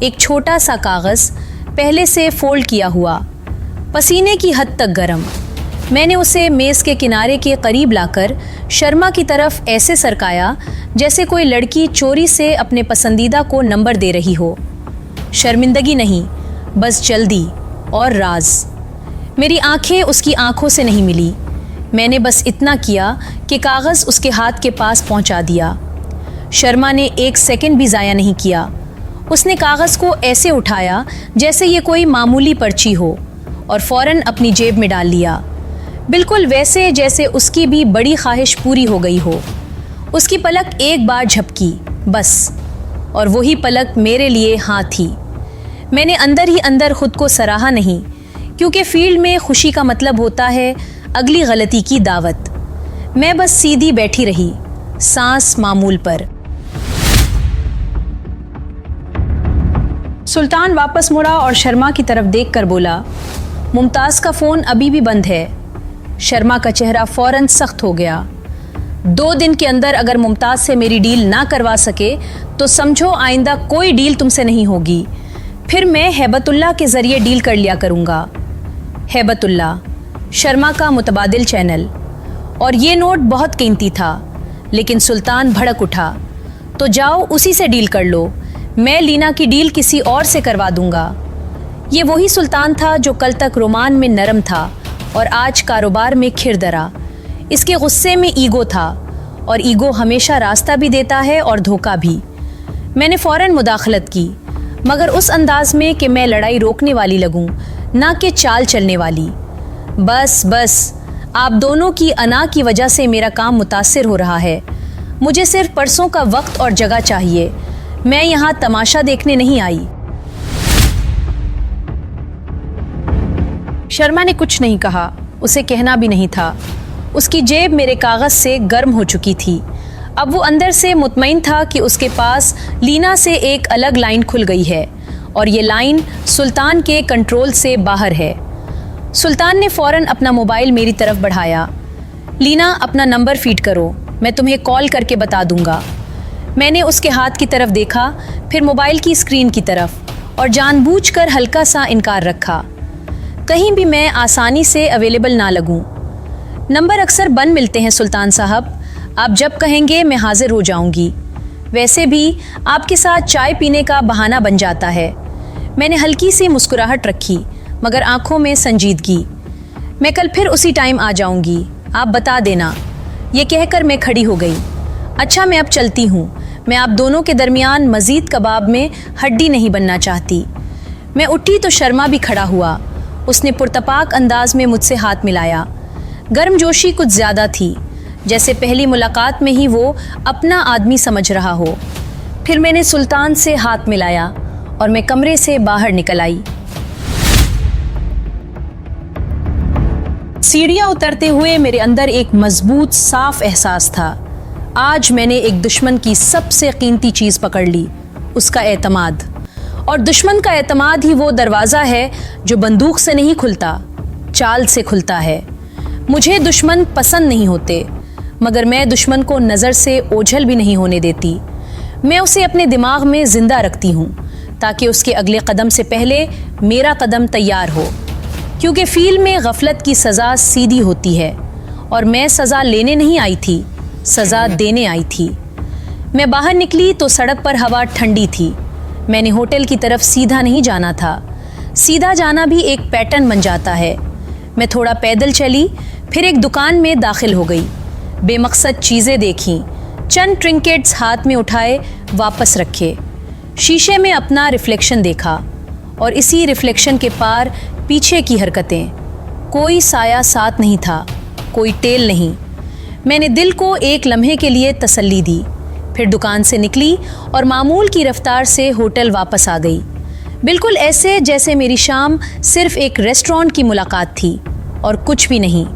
एक छोटा सा कागज़, पहले से फोल्ड किया हुआ, पसीने की हद तक गर्म। मैंने उसे मेज़ के किनारे के करीब लाकर शर्मा की तरफ ऐसे सरकाया जैसे कोई लड़की चोरी से अपने पसंदीदा को नंबर दे रही हो। शर्मिंदगी नहीं, बस जल्दी और राज। मेरी आंखें उसकी आंखों से नहीं मिली। मैंने बस इतना किया कि कागज़ उसके हाथ के पास पहुंचा दिया। शर्मा ने 1 सेकंड भी ज़ाया नहीं किया। उसने कागज़ को ऐसे उठाया जैसे ये कोई मामूली पर्ची हो और फ़ौरन अपनी जेब में डाल लिया, बिल्कुल वैसे जैसे उसकी भी बड़ी ख्वाहिश पूरी हो गई हो। उसकी पलक एक बार झपकी, बस, और वही पलक मेरे लिए हाँ थी। मैंने अंदर ही अंदर खुद को सराहा नहीं, क्योंकि फील्ड में खुशी का मतलब होता है अगली गलती की दावत। मैं बस सीधी बैठी रही, सांस मामूल पर। सुल्तान वापस मुड़ा और शर्मा की तरफ देखकर बोला, मुमताज़ का फ़ोन अभी भी बंद है। शर्मा का चेहरा फ़ौरन सख्त हो गया। 2 दिन के अंदर अगर मुमताज़ से मेरी डील ना करवा सके तो समझो आइंदा कोई डील तुमसे नहीं होगी। फिर मैं हैबतुल्लाह के ज़रिए डील कर लिया करूँगा। हैबतुल्लाह, शर्मा का मुतबादिल चैनल। और ये नोट बहुत कीमती था। लेकिन सुल्तान भड़क उठा। तो जाओ उसी से डील कर लो, मैं लीना की डील किसी और से करवा दूंगा। ये वही सुल्तान था जो कल तक रोमान में नरम था और आज कारोबार में खिरदरा। इसके गुस्से में ईगो था और ईगो हमेशा रास्ता भी देता है और धोखा भी। मैंने फ़ौरन मुदाखलत की, मगर उस अंदाज में कि मैं लड़ाई रोकने वाली लगूं, ना कि चाल चलने वाली। बस आप दोनों की अना की वजह से मेरा काम मुतासिर हो रहा है। मुझे सिर्फ परसों का वक्त और जगह चाहिए। मैं यहाँ तमाशा देखने नहीं आई। शर्मा ने कुछ नहीं कहा, उसे कहना भी नहीं था। उसकी जेब मेरे कागज से गर्म हो चुकी थी। अब वो अंदर से मुतमईन था कि उसके पास लीना से एक अलग लाइन खुल गई है और ये लाइन सुल्तान के कंट्रोल से बाहर है। सुल्तान ने फ़ौरन अपना मोबाइल मेरी तरफ बढ़ाया। लीना, अपना नंबर फीड करो, मैं तुम्हें कॉल करके बता दूंगा। मैंने उसके हाथ की तरफ देखा, फिर मोबाइल की स्क्रीन की तरफ, और जानबूझकर हल्का सा इनकार रखा, कहीं भी मैं आसानी से अवेलेबल ना लगूं। नंबर अक्सर बंद मिलते हैं सुल्तान साहब, आप जब कहेंगे मैं हाजिर हो जाऊंगी। वैसे भी आपके साथ चाय पीने का बहाना बन जाता है। मैंने हल्की सी मुस्कुराहट रखी, मगर आंखों में संजीदगी। मैं कल फिर उसी टाइम आ जाऊंगी, आप बता देना। ये कहकर मैं खड़ी हो गई। अच्छा, मैं अब चलती हूँ। मैं आप दोनों के दरमियान मजीद कबाब में हड्डी नहीं बनना चाहती। मैं उठी तो शर्मा भी खड़ा हुआ। उसने पुरतपाक अंदाज में मुझसे हाथ मिलाया। गर्मजोशी कुछ ज़्यादा थी, जैसे पहली मुलाकात में ही वो अपना आदमी समझ रहा हो। फिर मैंने सुल्तान से हाथ मिलाया और मैं कमरे से बाहर निकल आई। सीढ़ियाँ उतरते हुए मेरे अंदर एक मजबूत साफ एहसास था। आज मैंने एक दुश्मन की सबसे कीमती चीज़ पकड़ ली, उसका एतमाद। और दुश्मन का एतमाद ही वो दरवाज़ा है जो बंदूक से नहीं खुलता, चाल से खुलता है। मुझे दुश्मन पसंद नहीं होते, मगर मैं दुश्मन को नज़र से ओझल भी नहीं होने देती। मैं उसे अपने दिमाग में ज़िंदा रखती हूँ ताकि उसके अगले कदम से पहले मेरा कदम तैयार हो। क्योंकि फ़ील में गफलत की सज़ा सीधी होती है और मैं सज़ा लेने नहीं आई थी, सज़ा देने आई थी। मैं बाहर निकली तो सड़क पर हवा ठंडी थी। मैंने होटल की तरफ सीधा नहीं जाना था। सीधा जाना भी एक पैटर्न बन जाता है। मैं थोड़ा पैदल चली, फिर एक दुकान में दाखिल हो गई। बेमकसद चीज़ें देखीं, चंद ट्रिंकेट्स हाथ में उठाए, वापस रखे। शीशे में अपना रिफ्लेक्शन देखा और इसी रिफ्लेक्शन के पार पीछे की हरकतें। कोई साया साथ नहीं था, कोई टेल नहीं। मैंने दिल को एक लम्हे के लिए तसल्ली दी, फिर दुकान से निकली और मामूल की रफ्तार से होटल वापस आ गई। बिल्कुल ऐसे जैसे मेरी शाम सिर्फ एक रेस्टोरेंट की मुलाकात थी और कुछ भी नहीं।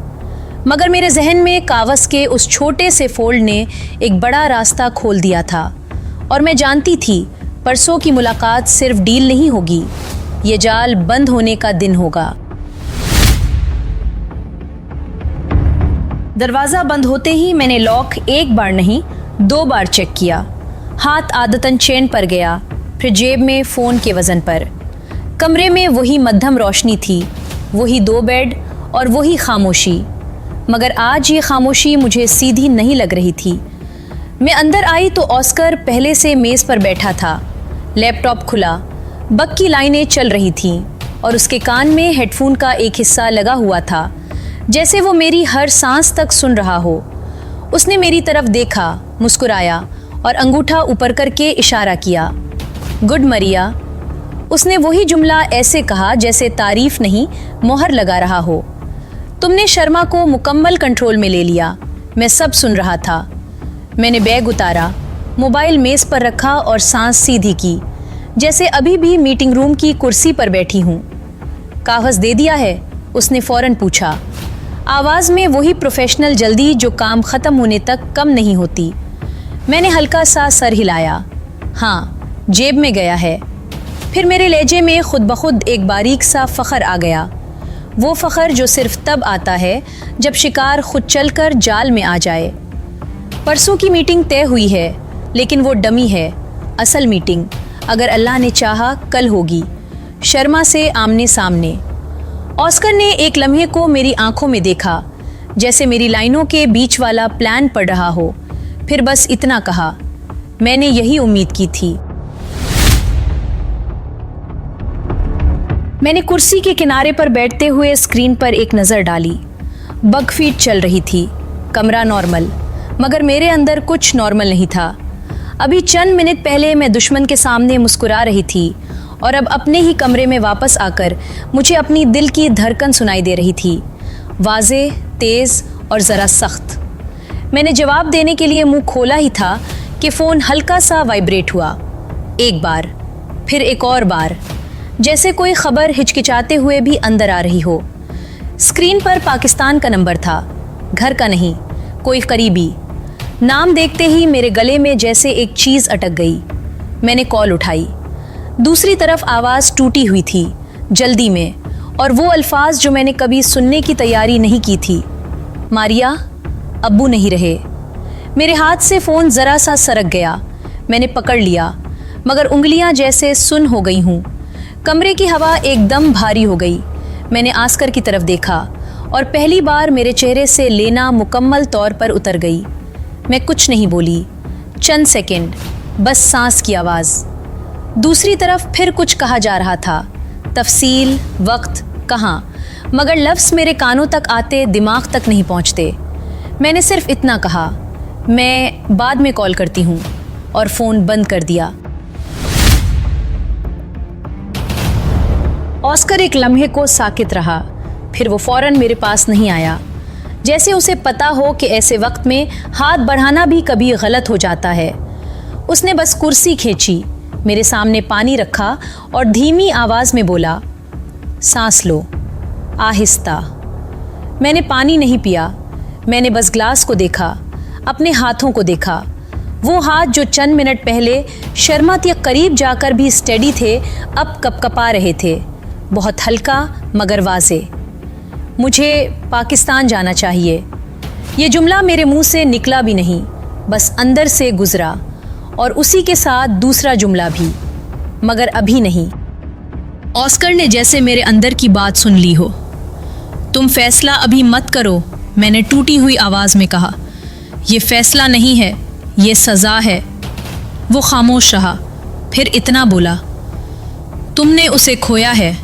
मगर मेरे जहन में कागज़ के उस छोटे से फोल्ड ने एक बड़ा रास्ता खोल दिया था और मैं जानती थी परसों की मुलाकात सिर्फ डील नहीं होगी, ये जाल बंद होने का दिन होगा। दरवाज़ा बंद होते ही मैंने लॉक एक बार नहीं 2 बार चेक किया। हाथ आदतन चेन पर गया, फिर जेब में फ़ोन के वज़न पर। कमरे में वही मध्यम रोशनी थी, वही 2 बेड और वही खामोशी। मगर आज ये खामोशी मुझे सीधी नहीं लग रही थी। मैं अंदर आई तो ऑस्कर पहले से मेज़ पर बैठा था। लैपटॉप खुला, बक की लाइनें चल रही थीं और उसके कान में हेडफोन का एक हिस्सा लगा हुआ था, जैसे वो मेरी हर सांस तक सुन रहा हो। उसने मेरी तरफ देखा, मुस्कुराया और अंगूठा ऊपर करके इशारा किया। गुड मरिया। उसने वही जुमला ऐसे कहा जैसे तारीफ नहीं, मोहर लगा रहा हो। तुमने शर्मा को मुकम्मल कंट्रोल में ले लिया। मैं सब सुन रहा था। मैंने बैग उतारा, मोबाइल मेज़ पर रखा और सांस सीधी की, जैसे अभी भी मीटिंग रूम की कुर्सी पर बैठी हूँ। कागज़ दे दिया है? उसने फ़ौरन पूछा। आवाज़ में वही प्रोफेशनल जल्दी जो काम ख़त्म होने तक कम नहीं होती। मैंने हल्का सा सर हिलाया। हाँ, जेब में गया है। फिर मेरे लहजे में खुद ब खुद एक बारीक सा फ़ख्र आ गया। वो फ़ख्र जो सिर्फ तब आता है जब शिकार खुद चलकर जाल में आ जाए। परसों की मीटिंग तय हुई है, लेकिन वो डमी है। असल मीटिंग अगर अल्लाह ने चाहा कल होगी, शर्मा से आमने सामने। ऑस्कर ने एक लम्हे को मेरी आंखों में देखा, जैसे मेरी लाइनों के बीच वाला प्लान पढ़ रहा हो। फिर बस इतना कहा, मैंने यही उम्मीद की थी। मैंने कुर्सी के किनारे पर बैठते हुए स्क्रीन पर एक नज़र डाली। बग फीड चल रही थी, कमरा नॉर्मल, मगर मेरे अंदर कुछ नॉर्मल नहीं था। अभी चंद मिनट पहले मैं दुश्मन के सामने मुस्कुरा रही थी और अब अपने ही कमरे में वापस आकर मुझे अपनी दिल की धड़कन सुनाई दे रही थी, वाज़े, तेज़ और ज़रा सख्त। मैंने जवाब देने के लिए मुंह खोला ही था कि फ़ोन हल्का सा वाइब्रेट हुआ। एक बार, फिर एक और बार, जैसे कोई खबर हिचकिचाते हुए भी अंदर आ रही हो। स्क्रीन पर पाकिस्तान का नंबर था, घर का नहीं, कोई करीबी। नाम देखते ही मेरे गले में जैसे एक चीज़ अटक गई। मैंने कॉल उठाई। दूसरी तरफ आवाज़ टूटी हुई थी, जल्दी में, और वो अल्फाज जो मैंने कभी सुनने की तैयारी नहीं की थी। मारिया, अब्बू नहीं रहे। मेरे हाथ से फ़ोन ज़रा सा सरक गया। मैंने पकड़ लिया, मगर उंगलियां जैसे सुन्न हो गई हूँ। कमरे की हवा एकदम भारी हो गई। मैंने आस्कर की तरफ देखा और पहली बार मेरे चेहरे से लेना मुकम्मल तौर पर उतर गई। मैं कुछ नहीं बोली, चंद सेकंड, बस सांस की आवाज़। दूसरी तरफ फिर कुछ कहा जा रहा था, तफसील, वक्त, कहाँ, मगर लफ्ज़ मेरे कानों तक आते दिमाग तक नहीं पहुँचते। मैंने सिर्फ इतना कहा, मैं बाद में कॉल करती हूँ, और फ़ोन बंद कर दिया। ऑस्कर एक लम्हे को साकित रहा, फिर वो फौरन मेरे पास नहीं आया, जैसे उसे पता हो कि ऐसे वक्त में हाथ बढ़ाना भी कभी गलत हो जाता है। उसने बस कुर्सी खींची, मेरे सामने पानी रखा और धीमी आवाज़ में बोला, सांस लो, आहिस्ता। मैंने पानी नहीं पिया, मैंने बस ग्लास को देखा, अपने हाथों को देखा। वो हाथ जो चंद मिनट पहले शर्मा के करीब जाकर भी स्टेडी थे, अब कपकपा रहे थे, बहुत हल्का मगर वाज़े। मुझे पाकिस्तान जाना चाहिए। ये जुमला मेरे मुंह से निकला भी नहीं, बस अंदर से गुजरा, और उसी के साथ दूसरा जुमला भी, मगर अभी नहीं। ऑस्कर ने जैसे मेरे अंदर की बात सुन ली हो। तुम फैसला अभी मत करो, मैंने टूटी हुई आवाज़ में कहा। ये फैसला नहीं है, ये सज़ा है। वो खामोश रहा, फिर इतना बोला, तुमने उसे खोया है,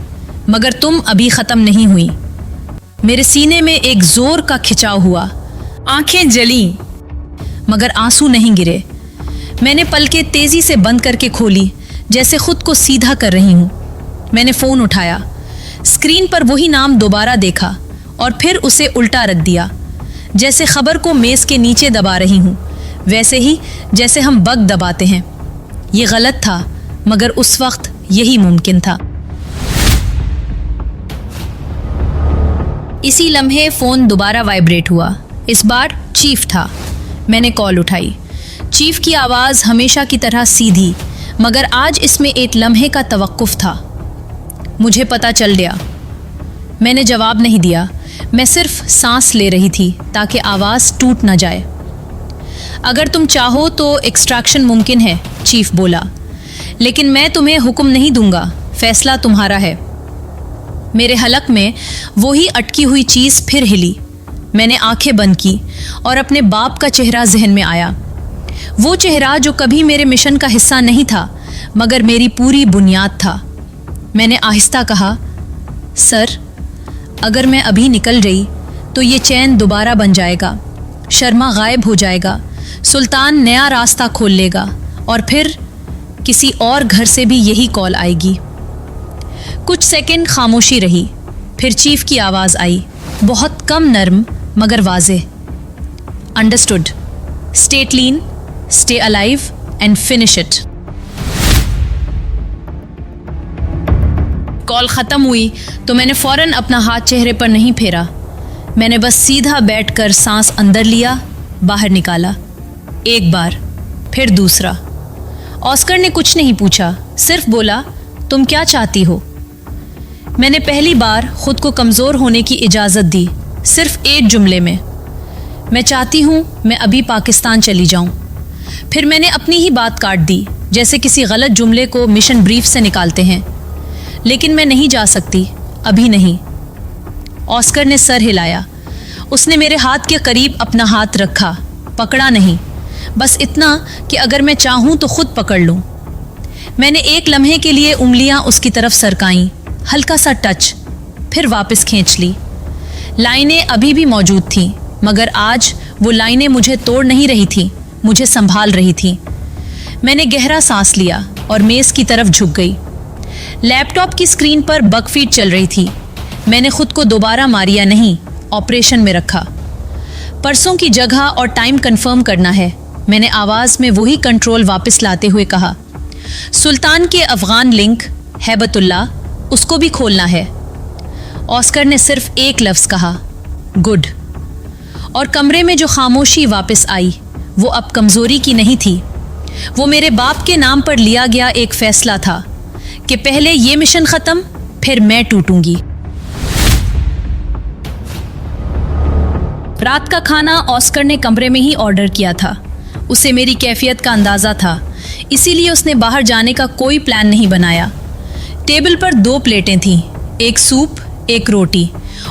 मगर तुम अभी ख़त्म नहीं हुई। मेरे सीने में एक ज़ोर का खिंचाव हुआ, आंखें जलीं, मगर आंसू नहीं गिरे। मैंने पलकें तेज़ी से बंद करके खोली, जैसे खुद को सीधा कर रही हूँ। मैंने फ़ोन उठाया, स्क्रीन पर वही नाम दोबारा देखा और फिर उसे उल्टा रख दिया, जैसे खबर को मेज़ के नीचे दबा रही हूँ, वैसे ही जैसे हम बग दबाते हैं। ये गलत था, मगर उस वक्त यही मुमकिन था। इसी लम्हे फ़ोन दोबारा वाइब्रेट हुआ। इस बार चीफ था। मैंने कॉल उठाई। चीफ की आवाज़ हमेशा की तरह सीधी, मगर आज इसमें एक लम्हे का तवक्कुफ था। मुझे पता चल गया। मैंने जवाब नहीं दिया, मैं सिर्फ सांस ले रही थी ताकि आवाज़ टूट न जाए। अगर तुम चाहो तो एक्सट्रैक्शन मुमकिन है, चीफ बोला, लेकिन मैं तुम्हें हुक्म नहीं दूंगा, फैसला तुम्हारा है। मेरे हलक में वही अटकी हुई चीज़ फिर हिली। मैंने आंखें बंद की और अपने बाप का चेहरा जहन में आया। वो चेहरा जो कभी मेरे मिशन का हिस्सा नहीं था, मगर मेरी पूरी बुनियाद था। मैंने आहिस्ता कहा, सर, अगर मैं अभी निकल रही तो ये चैन दोबारा बन जाएगा, शर्मा गायब हो जाएगा, सुल्तान नया रास्ता खोल लेगा, और फिर किसी और घर से भी यही कॉल आएगी। कुछ सेकंड खामोशी रही, फिर चीफ की आवाज़ आई, बहुत कम नर्म मगर वाज़े, understood, stay clean, stay alive and finish it. Call ख़त्म हुई तो मैंने फ़ौरन अपना हाथ चेहरे पर नहीं फेरा। मैंने बस सीधा बैठकर सांस अंदर लिया, बाहर निकाला। एक बार, फिर दूसरा। ऑस्कर ने कुछ नहीं पूछा, सिर्फ बोला, तुम क्या चाहती हो? मैंने पहली बार खुद को कमज़ोर होने की इजाज़त दी, सिर्फ एक जुमले में, मैं चाहती हूँ मैं अभी पाकिस्तान चली जाऊँ। फिर मैंने अपनी ही बात काट दी, जैसे किसी गलत जुमले को मिशन ब्रीफ से निकालते हैं। लेकिन मैं नहीं जा सकती, अभी नहीं। ऑस्कर ने सर हिलाया। उसने मेरे हाथ के करीब अपना हाथ रखा, पकड़ा नहीं, बस इतना कि अगर मैं चाहूँ तो खुद पकड़ लूँ। मैंने एक लम्हे के लिए उंगलियाँ उसकी तरफ सरकाईं, हल्का सा टच, फिर वापस खींच ली। लाइनें अभी भी मौजूद थीं, मगर आज वो लाइनें मुझे तोड़ नहीं रही थीं, मुझे संभाल रही थीं। मैंने गहरा सांस लिया और मेज़ की तरफ झुक गई। लैपटॉप की स्क्रीन पर बकफीड चल रही थी। मैंने खुद को दोबारा मारिया नहीं, ऑपरेशन में रखा। परसों की जगह और टाइम कंफर्म करना है, मैंने आवाज़ में वही कंट्रोल वापस लाते हुए कहा। सुल्तान के अफ़गान लिंक हैबतुल्लाह, उसको भी खोलना है। ऑस्कर ने सिर्फ एक लफ्ज़ कहा, गुड। और कमरे में जो खामोशी वापस आई वो अब कमज़ोरी की नहीं थी, वो मेरे बाप के नाम पर लिया गया एक फ़ैसला था कि पहले ये मिशन ख़त्म, फिर मैं टूटूंगी। रात का खाना ऑस्कर ने कमरे में ही ऑर्डर किया था। उसे मेरी कैफियत का अंदाज़ा था, इसीलिए उसने बाहर जाने का कोई प्लान नहीं बनाया। टेबल पर 2 प्लेटें थीं, एक सूप, एक रोटी,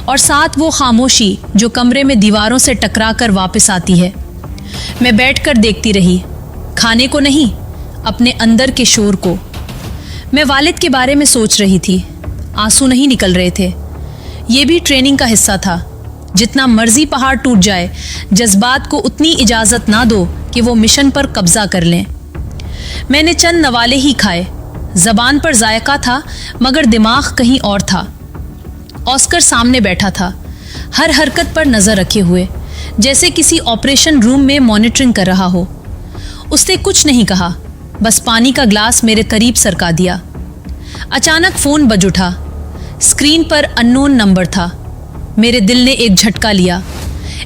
और साथ वो खामोशी जो कमरे में दीवारों से टकरा कर वापस आती है। मैं बैठकर देखती रही, खाने को नहीं, अपने अंदर के शोर को। मैं वालिद के बारे में सोच रही थी, आंसू नहीं निकल रहे थे। ये भी ट्रेनिंग का हिस्सा था। जितना मर्जी पहाड़ टूट जाए, जज्बात को उतनी इजाज़त ना दो कि वो मिशन पर कब्जा कर लें। मैंने चंद नवाले ही खाए, ज़बान पर जायका था मगर दिमाग कहीं और था। ऑस्कर सामने बैठा था, हर हरकत पर नज़र रखे हुए, जैसे किसी ऑपरेशन रूम में मॉनिटरिंग कर रहा हो। उसने कुछ नहीं कहा, बस पानी का ग्लास मेरे करीब सरका दिया। अचानक फ़ोन बज उठा। स्क्रीन पर अननोन नंबर था। मेरे दिल ने एक झटका लिया।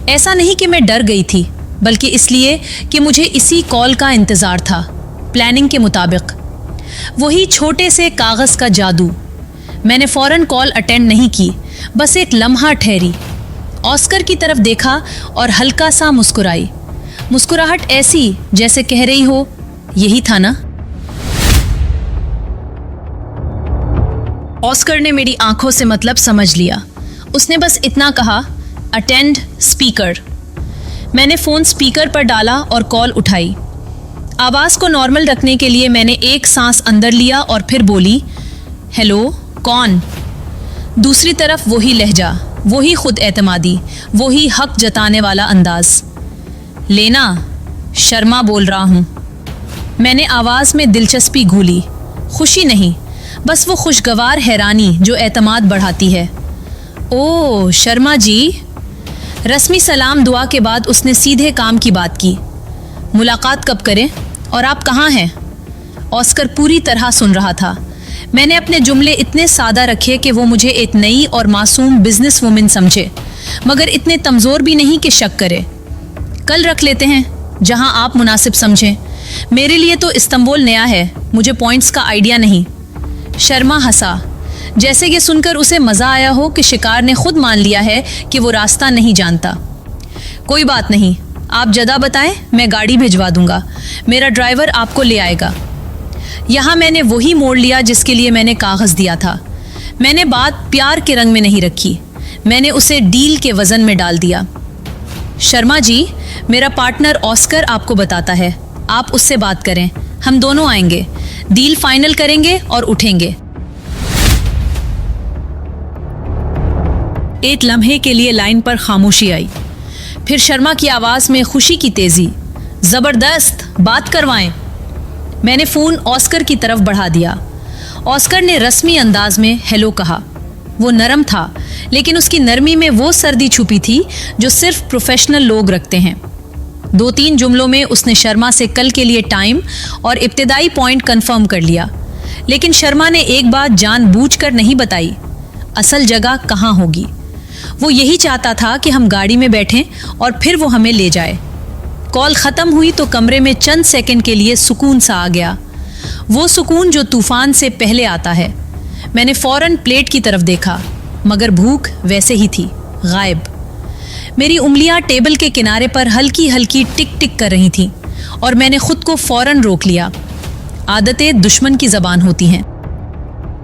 ऐसा नहीं कि मैं डर गई थी, बल्कि इसलिए कि मुझे इसी कॉल का इंतज़ार था, प्लानिंग के मुताबिक। वही छोटे से कागज़ का जादू। मैंने फ़ौरन कॉल अटेंड नहीं की, बस एक लम्हा ठहरी, ऑस्कर की तरफ देखा और हल्का सा मुस्कुराई। मुस्कुराहट ऐसी जैसे कह रही हो, यही था ना। ऑस्कर ने मेरी आंखों से मतलब समझ लिया। उसने बस इतना कहा, अटेंड स्पीकर। मैंने फ़ोन स्पीकर पर डाला और कॉल उठाई। आवाज़ को नॉर्मल रखने के लिए मैंने एक सांस अंदर लिया और फिर बोली, हेलो, कौन? दूसरी तरफ वही लहजा, वही खुद एतमादी, वही हक जताने वाला अंदाज। लेना, शर्मा बोल रहा हूँ। मैंने आवाज़ में दिलचस्पी घूली, खुशी नहीं, बस वो खुशगवार हैरानी जो एतमाद बढ़ाती है। ओह शर्मा जी। रस्मी सलाम दुआ के बाद उसने सीधे काम की बात की। मुलाकात कब करें और आप कहाँ हैं? ऑस्कर पूरी तरह सुन रहा था। मैंने अपने जुमले इतने सादा रखे कि वो मुझे एक नई और मासूम बिजनेस वुमन समझे, मगर इतने कमज़ोर भी नहीं कि शक करे। कल रख लेते हैं, जहां आप मुनासिब समझें। मेरे लिए तो इस्तांबुल नया है, मुझे पॉइंट्स का आइडिया नहीं। शर्मा हंसा, जैसे ये सुनकर उसे मज़ा आया हो कि शिकार ने खुद मान लिया है कि वो रास्ता नहीं जानता। कोई बात नहीं, आप जगह बताएं, मैं गाड़ी भिजवा दूंगा। मेरा ड्राइवर आपको ले आएगा। यहाँ मैंने वही मोड़ लिया जिसके लिए मैंने कागज़ दिया था। मैंने बात प्यार के रंग में नहीं रखी, मैंने उसे डील के वज़न में डाल दिया। शर्मा जी, मेरा पार्टनर ऑस्कर आपको बताता है, आप उससे बात करें, हम दोनों आएंगे, डील फाइनल करेंगे और उठेंगे। एक लम्हे के लिए लाइन पर खामोशी आई, फिर शर्मा की आवाज़ में खुशी की तेज़ी, ज़बरदस्त, बात करवाएं। मैंने फ़ोन ऑस्कर की तरफ बढ़ा दिया। ऑस्कर ने रस्मी अंदाज में हेलो कहा। वो नरम था, लेकिन उसकी नरमी में वो सर्दी छुपी थी जो सिर्फ प्रोफेशनल लोग रखते हैं। 2-3 जुमलों में उसने शर्मा से कल के लिए टाइम और इब्तिदाई पॉइंट कंफर्म कर लिया, लेकिन शर्मा ने एक बात जानबूझकर नहीं बताई, असल जगह कहाँ होगी। वो यही चाहता था कि हम गाड़ी में बैठें और फिर वो हमें ले जाए। कॉल ख़त्म हुई तो कमरे में चंद सेकंड के लिए सुकून सा आ गया, वो सुकून जो तूफ़ान से पहले आता है। मैंने फौरन प्लेट की तरफ देखा, मगर भूख वैसे ही थी, गायब। मेरी उंगलियां टेबल के किनारे पर हल्की हल्की टिक टिक कर रही थीं और मैंने खुद को फौरन रोक लिया। आदतें दुश्मन की ज़बान होती हैं।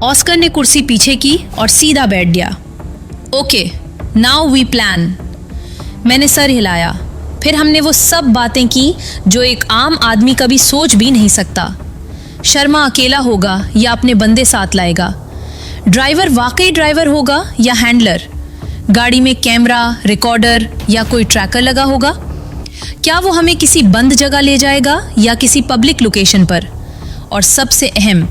ऑस्कर ने कुर्सी पीछे की और सीधा बैठ गया। Okay, now we plan. मैंने सर हिलाया। फिर हमने वो सब बातें की जो एक आम आदमी कभी सोच भी नहीं सकता। शर्मा अकेला होगा या अपने बंदे साथ लाएगा? ड्राइवर वाकई ड्राइवर होगा या हैंडलर? गाड़ी में कैमरा, रिकॉर्डर या कोई ट्रैकर लगा होगा? क्या वो हमें किसी बंद जगह ले जाएगा या किसी पब्लिक लोकेशन पर? और सबसे अहम,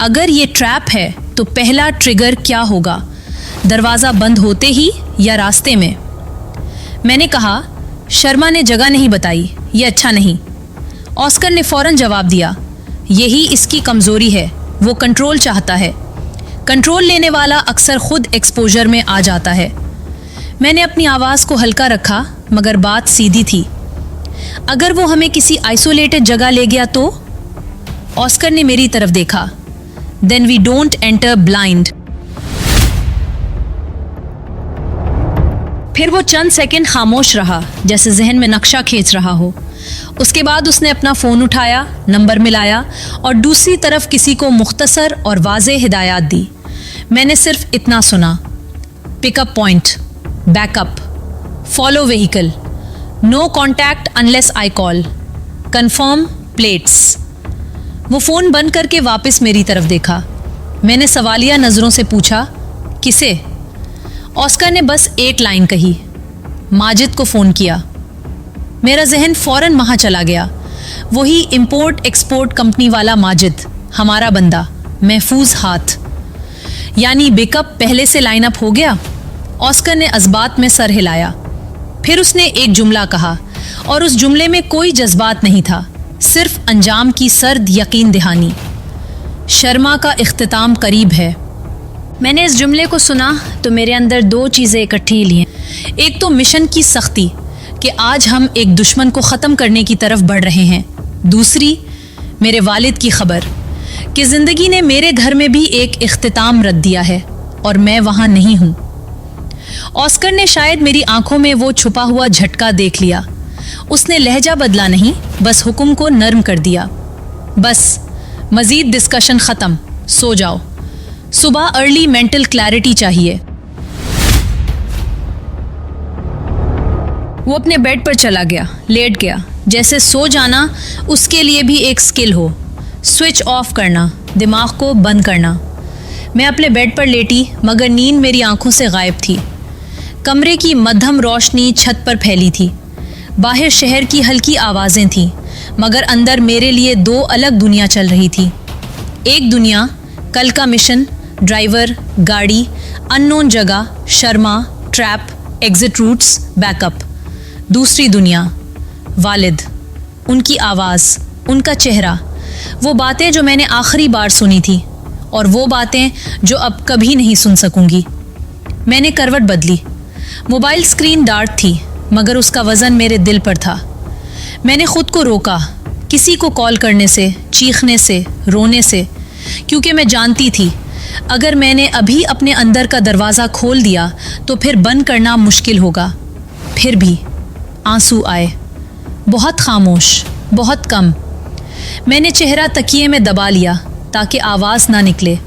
अगर ये ट्रैप है तो पहला ट्रिगर क्या होगा? दरवाज़ा बंद होते ही या रास्ते में? मैंने कहा, शर्मा ने जगह नहीं बताई, ये अच्छा नहीं। ऑस्कर ने फौरन जवाब दिया, यही इसकी कमज़ोरी है, वो कंट्रोल चाहता है। कंट्रोल लेने वाला अक्सर खुद एक्सपोजर में आ जाता है। मैंने अपनी आवाज़ को हल्का रखा, मगर बात सीधी थी। अगर वो हमें किसी आइसोलेटेड जगह ले गया तो? ऑस्कर ने मेरी तरफ देखा। Then we don't enter blind. फिर वो चंद सेकंड खामोश रहा, जैसे जहन में नक्शा खींच रहा हो। उसके बाद उसने अपना फ़ोन उठाया, नंबर मिलाया और दूसरी तरफ किसी को मुख्तसर और वाज़े हिदायत दी। मैंने सिर्फ इतना सुना, pickup point, backup, follow vehicle, no contact unless I call, confirm plates. वो फ़ोन बंद करके वापस मेरी तरफ देखा। मैंने सवालिया नज़रों से पूछा, किसे? ऑस्कर ने बस एक लाइन कही, माजिद को फ़ोन किया। मेरा जहन फौरन वहाँ चला गया। वही इंपोर्ट एक्सपोर्ट कंपनी वाला माजिद, हमारा बंदा, महफूज हाथ। यानी बेकअप पहले से लाइन अप हो गया। ऑस्कर ने अज़बात में सर हिलाया। फिर उसने एक जुमला कहा और उस जुमले में कोई जज्बात नहीं था, सिर्फ अंजाम की सर्द यकीन दहानी। शर्मा का इख्तिताम करीब है। मैंने इस जुमले को सुना तो मेरे अंदर दो चीज़ें इकट्ठी ली हैं। एक तो मिशन की सख्ती कि आज हम एक दुश्मन को ख़त्म करने की तरफ बढ़ रहे हैं। दूसरी, मेरे वालिद की खबर कि ज़िंदगी ने मेरे घर में भी एक इख्तिताम रख दिया है और मैं वहाँ नहीं हूँ। ऑस्कर ने शायद मेरी आंखों में वो छुपा हुआ झटका देख लिया। उसने लहजा बदला नहीं, बस हुक्म को नर्म कर दिया। बस, मज़ीद डिस्कशन ख़त्म, सो जाओ। सुबह अर्ली मेंटल क्लैरिटी चाहिए। वो अपने बेड पर चला गया, लेट गया, जैसे सो जाना उसके लिए भी एक स्किल हो। स्विच ऑफ करना, दिमाग को बंद करना। मैं अपने बेड पर लेटी, मगर नींद मेरी आंखों से गायब थी। कमरे की मध्यम रोशनी छत पर फैली थी। बाहर शहर की हल्की आवाज़ें थीं, मगर अंदर मेरे लिए दो अलग दुनिया चल रही थी। एक दुनिया, कल का मिशन, ड्राइवर, गाड़ी, अननोन जगह, Sharma, trap, exit routes, backup. दूसरी दुनिया, वालिद, उनकी आवाज़, उनका चेहरा, वो बातें जो मैंने आखिरी बार सुनी थी और वो बातें जो अब कभी नहीं सुन सकूंगी। मैंने करवट बदली। मोबाइल स्क्रीन डार्क थी, मगर उसका वज़न मेरे दिल पर था। मैंने खुद को रोका, किसी को कॉल करने से, चीखने से, रोने से, क्योंकि मैं जानती थी अगर मैंने अभी अपने अंदर का दरवाज़ा खोल दिया तो फिर बंद करना मुश्किल होगा। फिर भी आंसू आए, बहुत खामोश, बहुत कम। मैंने चेहरा तकिए में दबा लिया ताकि आवाज़ ना निकले।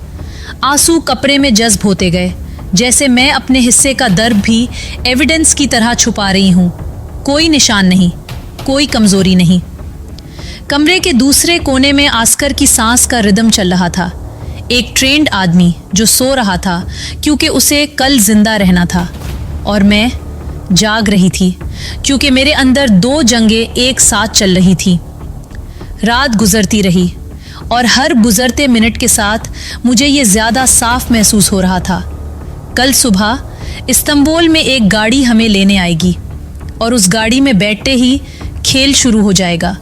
आंसू कपड़े में जज्ब होते गए, जैसे मैं अपने हिस्से का दर्द भी एविडेंस की तरह छुपा रही हूँ। कोई निशान नहीं, कोई कमज़ोरी नहीं। कमरे के दूसरे कोने में आस्कर की सांस का रिदम चल रहा था। एक ट्रेंड आदमी जो सो रहा था क्योंकि उसे कल जिंदा रहना था, और मैं जाग रही थी क्योंकि मेरे अंदर दो जंगें एक साथ चल रही थी। रात गुजरती रही और हर गुजरते मिनट के साथ मुझे ये ज़्यादा साफ महसूस हो रहा था। कल सुबह इस्तांबुल में एक गाड़ी हमें लेने आएगी और उस गाड़ी में बैठते ही खेल शुरू हो जाएगा।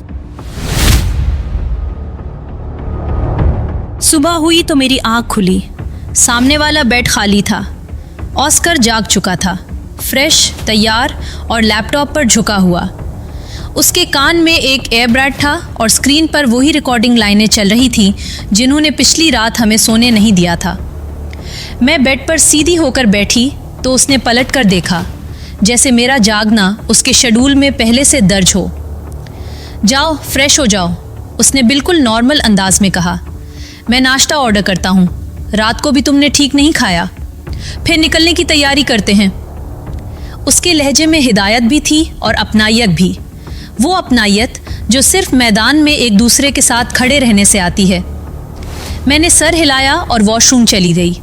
सुबह हुई तो मेरी आँख खुली। सामने वाला बेड खाली था। ऑस्कर जाग चुका था, फ्रेश, तैयार और लैपटॉप पर झुका हुआ। उसके कान में एक एयरब्रैड था और स्क्रीन पर वही रिकॉर्डिंग लाइनें चल रही थीं जिन्होंने पिछली रात हमें सोने नहीं दिया था। मैं बेड पर सीधी होकर बैठी तो उसने पलट कर देखा, जैसे मेरा जागना उसके शेड्यूल में पहले से दर्ज हो। जाओ फ्रेश हो जाओ, उसने बिल्कुल नॉर्मल अंदाज में कहा। मैं नाश्ता ऑर्डर करता हूँ, रात को भी तुमने ठीक नहीं खाया, फिर निकलने की तैयारी करते हैं। उसके लहजे में हिदायत भी थी और अपनायत भी, वो अपनायत जो सिर्फ मैदान में एक दूसरे के साथ खड़े रहने से आती है। मैंने सर हिलाया और वॉशरूम चली गई।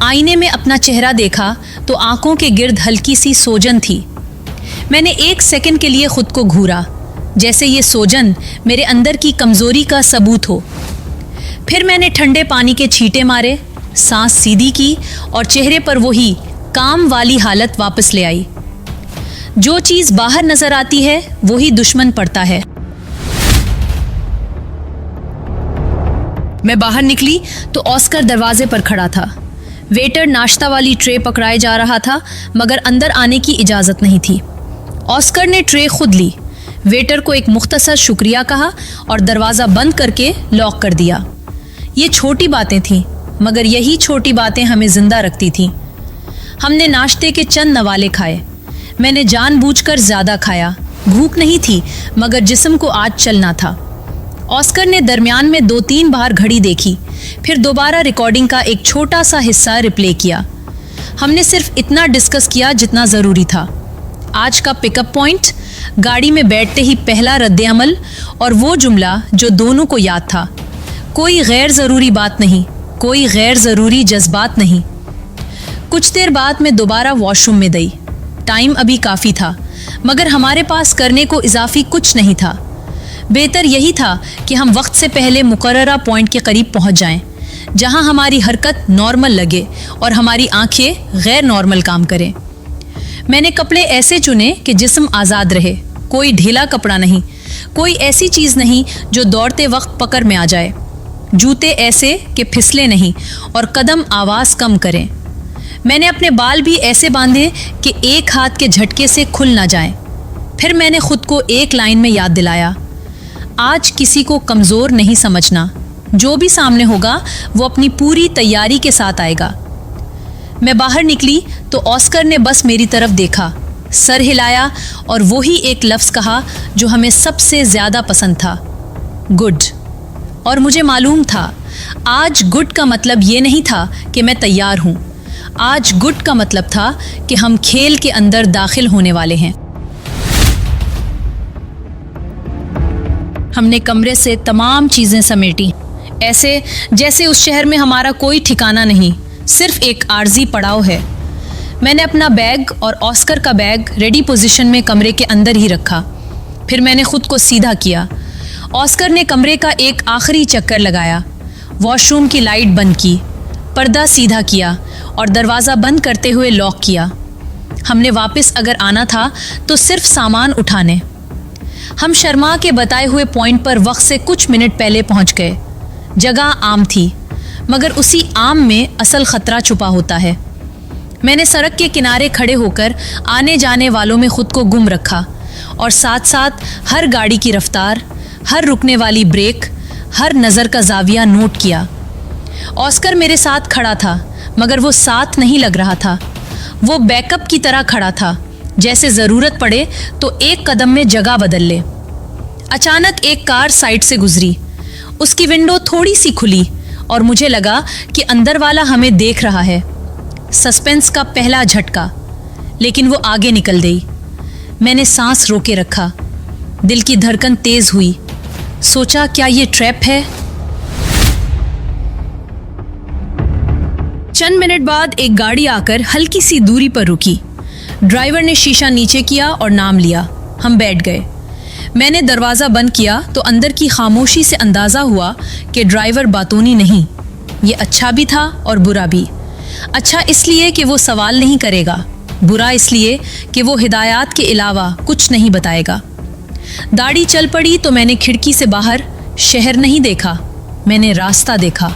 आईने में अपना चेहरा देखा तो आंखों के गिर्द हल्की सी सोजन थी। मैंने 1 सेकंड के लिए खुद को घूरा, जैसे ये सोजन मेरे अंदर की कमजोरी का सबूत हो। फिर मैंने ठंडे पानी के छींटे मारे, सांस सीधी की और चेहरे पर वही काम वाली हालत वापस ले आई। जो चीज बाहर नजर आती है वही दुश्मन पड़ता है। मैं बाहर निकली तो ऑस्कर दरवाजे पर खड़ा था। वेटर नाश्ता वाली ट्रे पकड़ाए जा रहा था, मगर अंदर आने की इजाजत नहीं थी। ऑस्कर ने ट्रे खुद ली, वेटर को एक मुख्तसर शुक्रिया कहा और दरवाज़ा बंद करके लॉक कर दिया। ये छोटी बातें थीं, मगर यही छोटी बातें हमें जिंदा रखती थीं। हमने नाश्ते के चंद नवाले खाए। मैंने जानबूझकर ज़्यादा खाया, भूख नहीं थी मगर जिस्म को आज चलना था। ऑस्कर ने दरमियान में 2-3 बार घड़ी देखी, फिर दोबारा रिकॉर्डिंग का एक छोटा सा हिस्सा रिप्ले किया। हमने सिर्फ इतना डिस्कस किया जितना ज़रूरी था। आज का पिकअप पॉइंट, गाड़ी में बैठते ही पहला रद्द-ए-अमल और वो जुमला जो दोनों को याद था, कोई गैर ज़रूरी बात नहीं, कोई गैर ज़रूरी जज्बात नहीं। कुछ देर बाद मैं दोबारा वॉशरूम में गई। टाइम अभी काफ़ी था, मगर हमारे पास करने को इजाफी कुछ नहीं था। बेहतर यही था कि हम वक्त से पहले मुकर्ररा पॉइंट के करीब पहुंच जाएं, जहां हमारी हरकत नॉर्मल लगे और हमारी आंखें गैर नॉर्मल काम करें। मैंने कपड़े ऐसे चुने कि जिस्म आज़ाद रहे, कोई ढीला कपड़ा नहीं, कोई ऐसी चीज़ नहीं जो दौड़ते वक्त पकड़ में आ जाए। जूते ऐसे कि फिसले नहीं और कदम आवाज़ कम करें। मैंने अपने बाल भी ऐसे बांधे कि एक हाथ के झटके से खुल ना जाएं। फिर मैंने खुद को एक लाइन में याद दिलाया, आज किसी को कमज़ोर नहीं समझना, जो भी सामने होगा वो अपनी पूरी तैयारी के साथ आएगा। मैं बाहर निकली तो ऑस्कर ने बस मेरी तरफ देखा, सर हिलाया और वही एक लफ्ज़ कहा जो हमें सबसे ज़्यादा पसंद था, गुड। और मुझे मालूम था आज गुड का मतलब ये नहीं था कि मैं तैयार हूँ, आज गुड का मतलब था कि हम खेल के अंदर दाखिल होने वाले हैं। हमने कमरे से तमाम चीज़ें समेटी, ऐसे जैसे उस शहर में हमारा कोई ठिकाना नहीं, सिर्फ एक आर्जी पड़ाव है। मैंने अपना बैग और ऑस्कर का बैग रेडी पोजीशन में कमरे के अंदर ही रखा। फिर मैंने खुद को सीधा किया। ऑस्कर ने कमरे का एक आखिरी चक्कर लगाया, वॉशरूम की लाइट बंद की, पर्दा सीधा किया और दरवाज़ा बंद करते हुए लॉक किया। हमने वापस अगर आना था तो सिर्फ सामान उठाने। हम शर्मा के बताए हुए पॉइंट पर वक्त से कुछ मिनट पहले पहुंच गए। जगह आम थी, मगर उसी आम में असल ख़तरा छुपा होता है। मैंने सड़क के किनारे खड़े होकर आने जाने वालों में खुद को गुम रखा और साथ साथ हर गाड़ी की रफ्तार, हर रुकने वाली ब्रेक, हर नज़र का जाविया नोट किया। ऑस्कर मेरे साथ खड़ा था, मगर वो साथ नहीं लग रहा था। वो बैकअप की तरह खड़ा था, जैसे ज़रूरत पड़े तो एक कदम में जगह बदल ले। अचानक एक कार साइड से गुजरी, उसकी विंडो थोड़ी सी खुली और मुझे लगा कि अंदर वाला हमें देख रहा है। सस्पेंस का पहला झटका, लेकिन वो आगे निकल गई। मैंने सांस रोके रखा, दिल की धड़कन तेज हुई। सोचा क्या ये ट्रैप है? चंद मिनट बाद एक गाड़ी आकर हल्की सी दूरी पर रुकी। ड्राइवर ने शीशा नीचे किया और नाम लिया। हम बैठ गए। मैंने दरवाज़ा बंद किया तो अंदर की खामोशी से अंदाज़ा हुआ कि ड्राइवर बातूनी नहीं। ये अच्छा भी था और बुरा भी। अच्छा इसलिए कि वो सवाल नहीं करेगा, बुरा इसलिए कि वो हिदायत के अलावा कुछ नहीं बताएगा। दाढ़ी चल पड़ी तो मैंने खिड़की से बाहर शहर नहीं देखा, मैंने रास्ता देखा।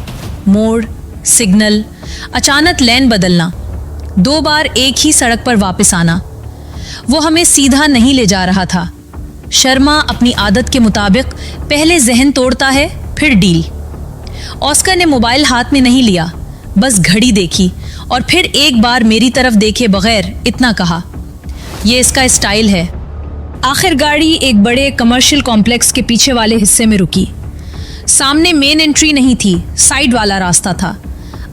मोड़, सिग्नल, अचानक लेन बदलना, 2 बार एक ही सड़क पर वापस आना। वो हमें सीधा नहीं ले जा रहा था। शर्मा अपनी आदत के मुताबिक पहले जहन तोड़ता है, फिर डील। ऑस्कर ने मोबाइल हाथ में नहीं लिया, बस घड़ी देखी और फिर एक बार मेरी तरफ देखे बगैर इतना कहा, ये इसका स्टाइल है। आखिर गाड़ी एक बड़े कमर्शियल कॉम्प्लेक्स के पीछे वाले हिस्से में रुकी। सामने मेन एंट्री नहीं थी, साइड वाला रास्ता था।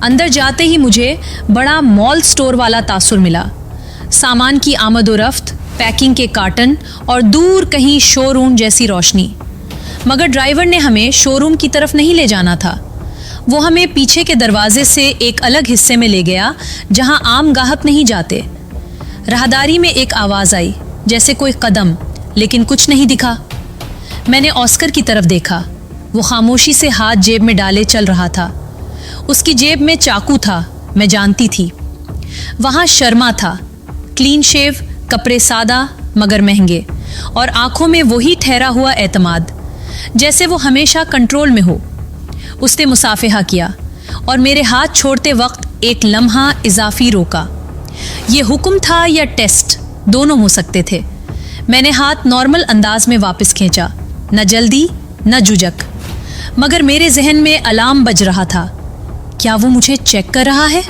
अंदर जाते ही मुझे बड़ा मॉल स्टोर वाला तासुर मिला। सामान की आमद व रफ्त, पैकिंग के कार्टन और दूर कहीं शोरूम जैसी रोशनी। मगर ड्राइवर ने हमें शोरूम की तरफ नहीं ले जाना था। वो हमें पीछे के दरवाजे से एक अलग हिस्से में ले गया जहां आम गाहक नहीं जाते। राहदारी में एक आवाज़ आई, जैसे कोई कदम, लेकिन कुछ नहीं दिखा। मैंने ऑस्कर की तरफ देखा। वो खामोशी से हाथ जेब में डाले चल रहा था। उसकी जेब में चाकू था, मैं जानती थी। वहाँ शर्मा था, क्लीन शेव, कपड़े सादा मगर महंगे, और आंखों में वही ठहरा हुआ एतमाद, जैसे वो हमेशा कंट्रोल में हो। उसने मुसाफिहा किया और मेरे हाथ छोड़ते वक्त एक लम्हा इजाफी रोका। ये हुक्म था या टेस्ट, दोनों हो सकते थे। मैंने हाथ नॉर्मल अंदाज में वापस खींचा, न जल्दी न जुजक, मगर मेरे जहन में अलार्म बज रहा था। क्या वो मुझे चेक कर रहा है?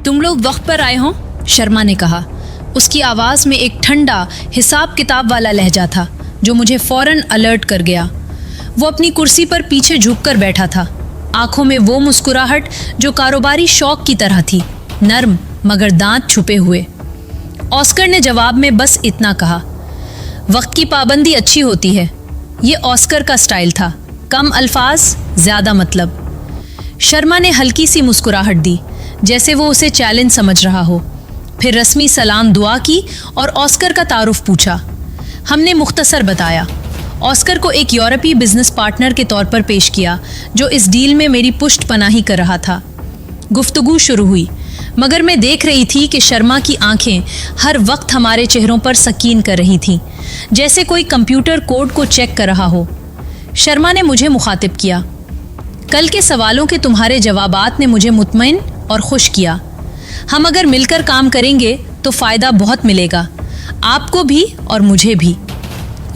तुम लोग वक्त पर आए हो, शर्मा ने कहा। उसकी आवाज़ में एक ठंडा हिसाब किताब वाला लहजा था जो मुझे फौरन अलर्ट कर गया। वो अपनी कुर्सी पर पीछे झुककर बैठा था, आंखों में वो मुस्कुराहट जो कारोबारी शौक की तरह थी, नर्म मगर दांत छुपे हुए। ऑस्कर ने जवाब में बस इतना कहा, वक्त की पाबंदी अच्छी होती है। ये ऑस्कर का स्टाइल था, कम अल्फाज ज़्यादा मतलब। शर्मा ने हल्की सी मुस्कुराहट दी, जैसे वो उसे चैलेंज समझ रहा हो। फिर रस्मी सलाम दुआ की और ऑस्कर का तारुफ पूछा। हमने मुख्तसर बताया। ऑस्कर को एक यूरोपीय बिजनेस पार्टनर के तौर पर पेश किया जो इस डील में मेरी पुष्ट पनाही कर रहा था। गुफ्तगू शुरू हुई, मगर मैं देख रही थी कि शर्मा की आंखें हर वक्त हमारे चेहरों पर सकीन कर रही थीं, जैसे कोई कंप्यूटर कोड को चेक कर रहा हो। शर्मा ने मुझे मुखातिब किया, कल के सवालों के तुम्हारे जवाबात ने मुझे मुतमईन और खुश किया। हम अगर मिलकर काम करेंगे तो फ़ायदा बहुत मिलेगा, आपको भी और मुझे भी।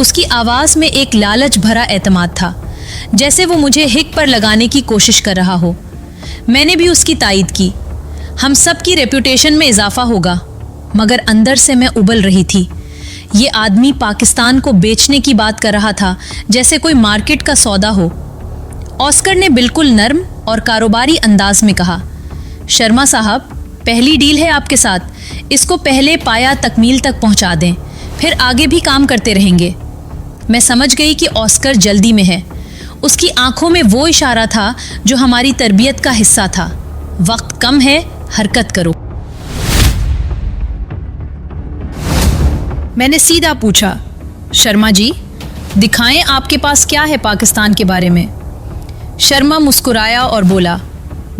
उसकी आवाज़ में एक लालच भरा एतमाद था, जैसे वो मुझे हिक पर लगाने की कोशिश कर रहा हो। मैंने भी उसकी तायद की। हम सब की रेपुटेशन में इजाफा होगा। मगर अंदर से मैं उबल रही थी। ये आदमी पाकिस्तान को बेचने की बात कर रहा था, जैसे कोई मार्केट का सौदा हो। ऑस्कर ने बिल्कुल नर्म और कारोबारी अंदाज में कहा, शर्मा साहब, पहली डील है आपके साथ, इसको पहले पाया तकमील तक पहुंचा दें, फिर आगे भी काम करते रहेंगे। मैं समझ गई कि ऑस्कर जल्दी में है। उसकी आंखों में वो इशारा था जो हमारी तरबियत का हिस्सा था, वक्त कम है, हरकत करो। मैंने सीधा पूछा, शर्मा जी, दिखाएं आपके पास क्या है पाकिस्तान के बारे में। शर्मा मुस्कुराया और बोला,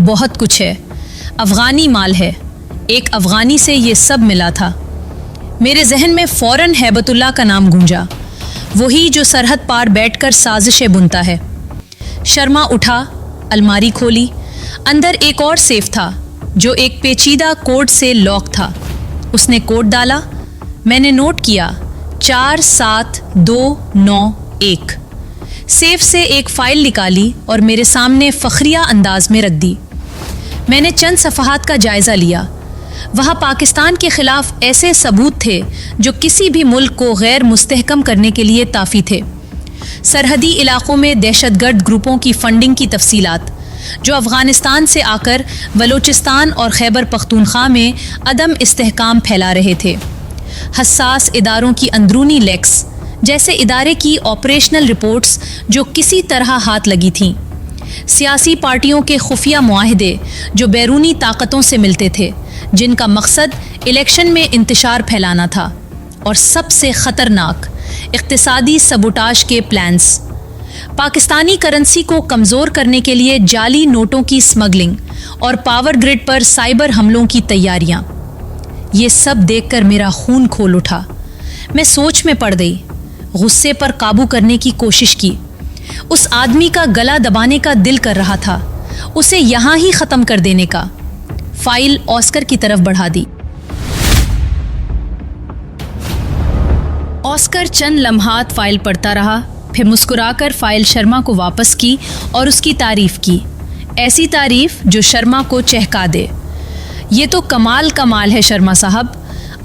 बहुत कुछ है, अफ़गानी माल है। एक अफ़गानी से ये सब मिला था। मेरे जहन में फ़ौरन हैबतुल्लाह का नाम गूंजा, वही जो सरहद पार बैठकर साजिशें बुनता है। शर्मा उठा, अलमारी खोली। अंदर एक और सेफ था जो एक पेचीदा कोड से लॉक था। उसने कोड डाला। मैंने नोट किया, 47291। सेफ से एक फ़ाइल निकाली और मेरे सामने फ़ख्रिया अंदाज में रख दी। मैंने चंद सफ़हात का जायज़ा लिया। वहाँ पाकिस्तान के ख़िलाफ़ ऐसे सबूत थे जो किसी भी मुल्क को गैर मुस्तहकम करने के लिए काफ़ी थे। सरहदी इलाक़ों में दहशतगर्द ग्रुपों की फ़ंडिंग की तफसीलात, जो अफ़गानिस्तान से आकर बलोचिस्तान और खैबर पख्तूनख्वा में अदम इस्तेहकाम फैला रहे थे। हसास इदारों की अंदरूनी लेक्स, जैसे इदारे की ऑपरेशनल रिपोर्ट्स जो किसी तरह हाथ लगी थीं। सियासी पार्टियों के खुफिया मुआहदे जो बैरूनी ताकतों से मिलते थे, जिनका मकसद इलेक्शन में इंतशार फैलाना था। और सबसे ख़तरनाक, इक़्तिसादी सबुटाज के प्लान्स। पाकिस्तानी करेंसी को कमज़ोर करने के लिए जाली नोटों की स्मगलिंग और पावर ग्रिड पर साइबर हमलों की तैयारियां। ये सब देखकर मेरा खून खोल उठा। मैं सोच में पड़ गई, गुस्से पर काबू करने की कोशिश की। उस आदमी का गला दबाने का दिल कर रहा था, उसे यहाँ ही ख़त्म कर देने का। फाइल ऑस्कर की तरफ बढ़ा दी। ऑस्कर चंद लम्हात फाइल पढ़ता रहा, फिर मुस्कुराकर फाइल शर्मा को वापस की और उसकी तारीफ की। ऐसी तारीफ जो शर्मा को चहका दे। ये तो कमाल है शर्मा साहब,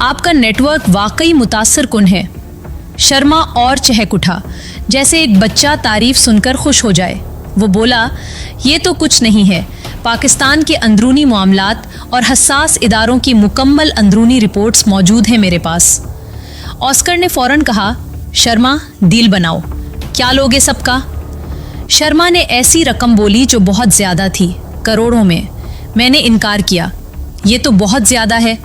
आपका नेटवर्क वाकई मुतासर कुन है। शर्मा और चहक उठा, जैसे एक बच्चा तारीफ सुनकर खुश हो जाए। वो बोला, ये तो कुछ नहीं है, पाकिस्तान के अंदरूनी मामलात और हसास इदारों की मुकम्मल अंदरूनी रिपोर्ट्स मौजूद हैं मेरे पास। ऑस्कर ने फौरन कहा, शर्मा डील बनाओ, क्या लोगे सबका? शर्मा ने ऐसी रकम बोली जो बहुत ज़्यादा थी, करोड़ों में। मैंने इनकार किया, ये तो बहुत ज़्यादा है।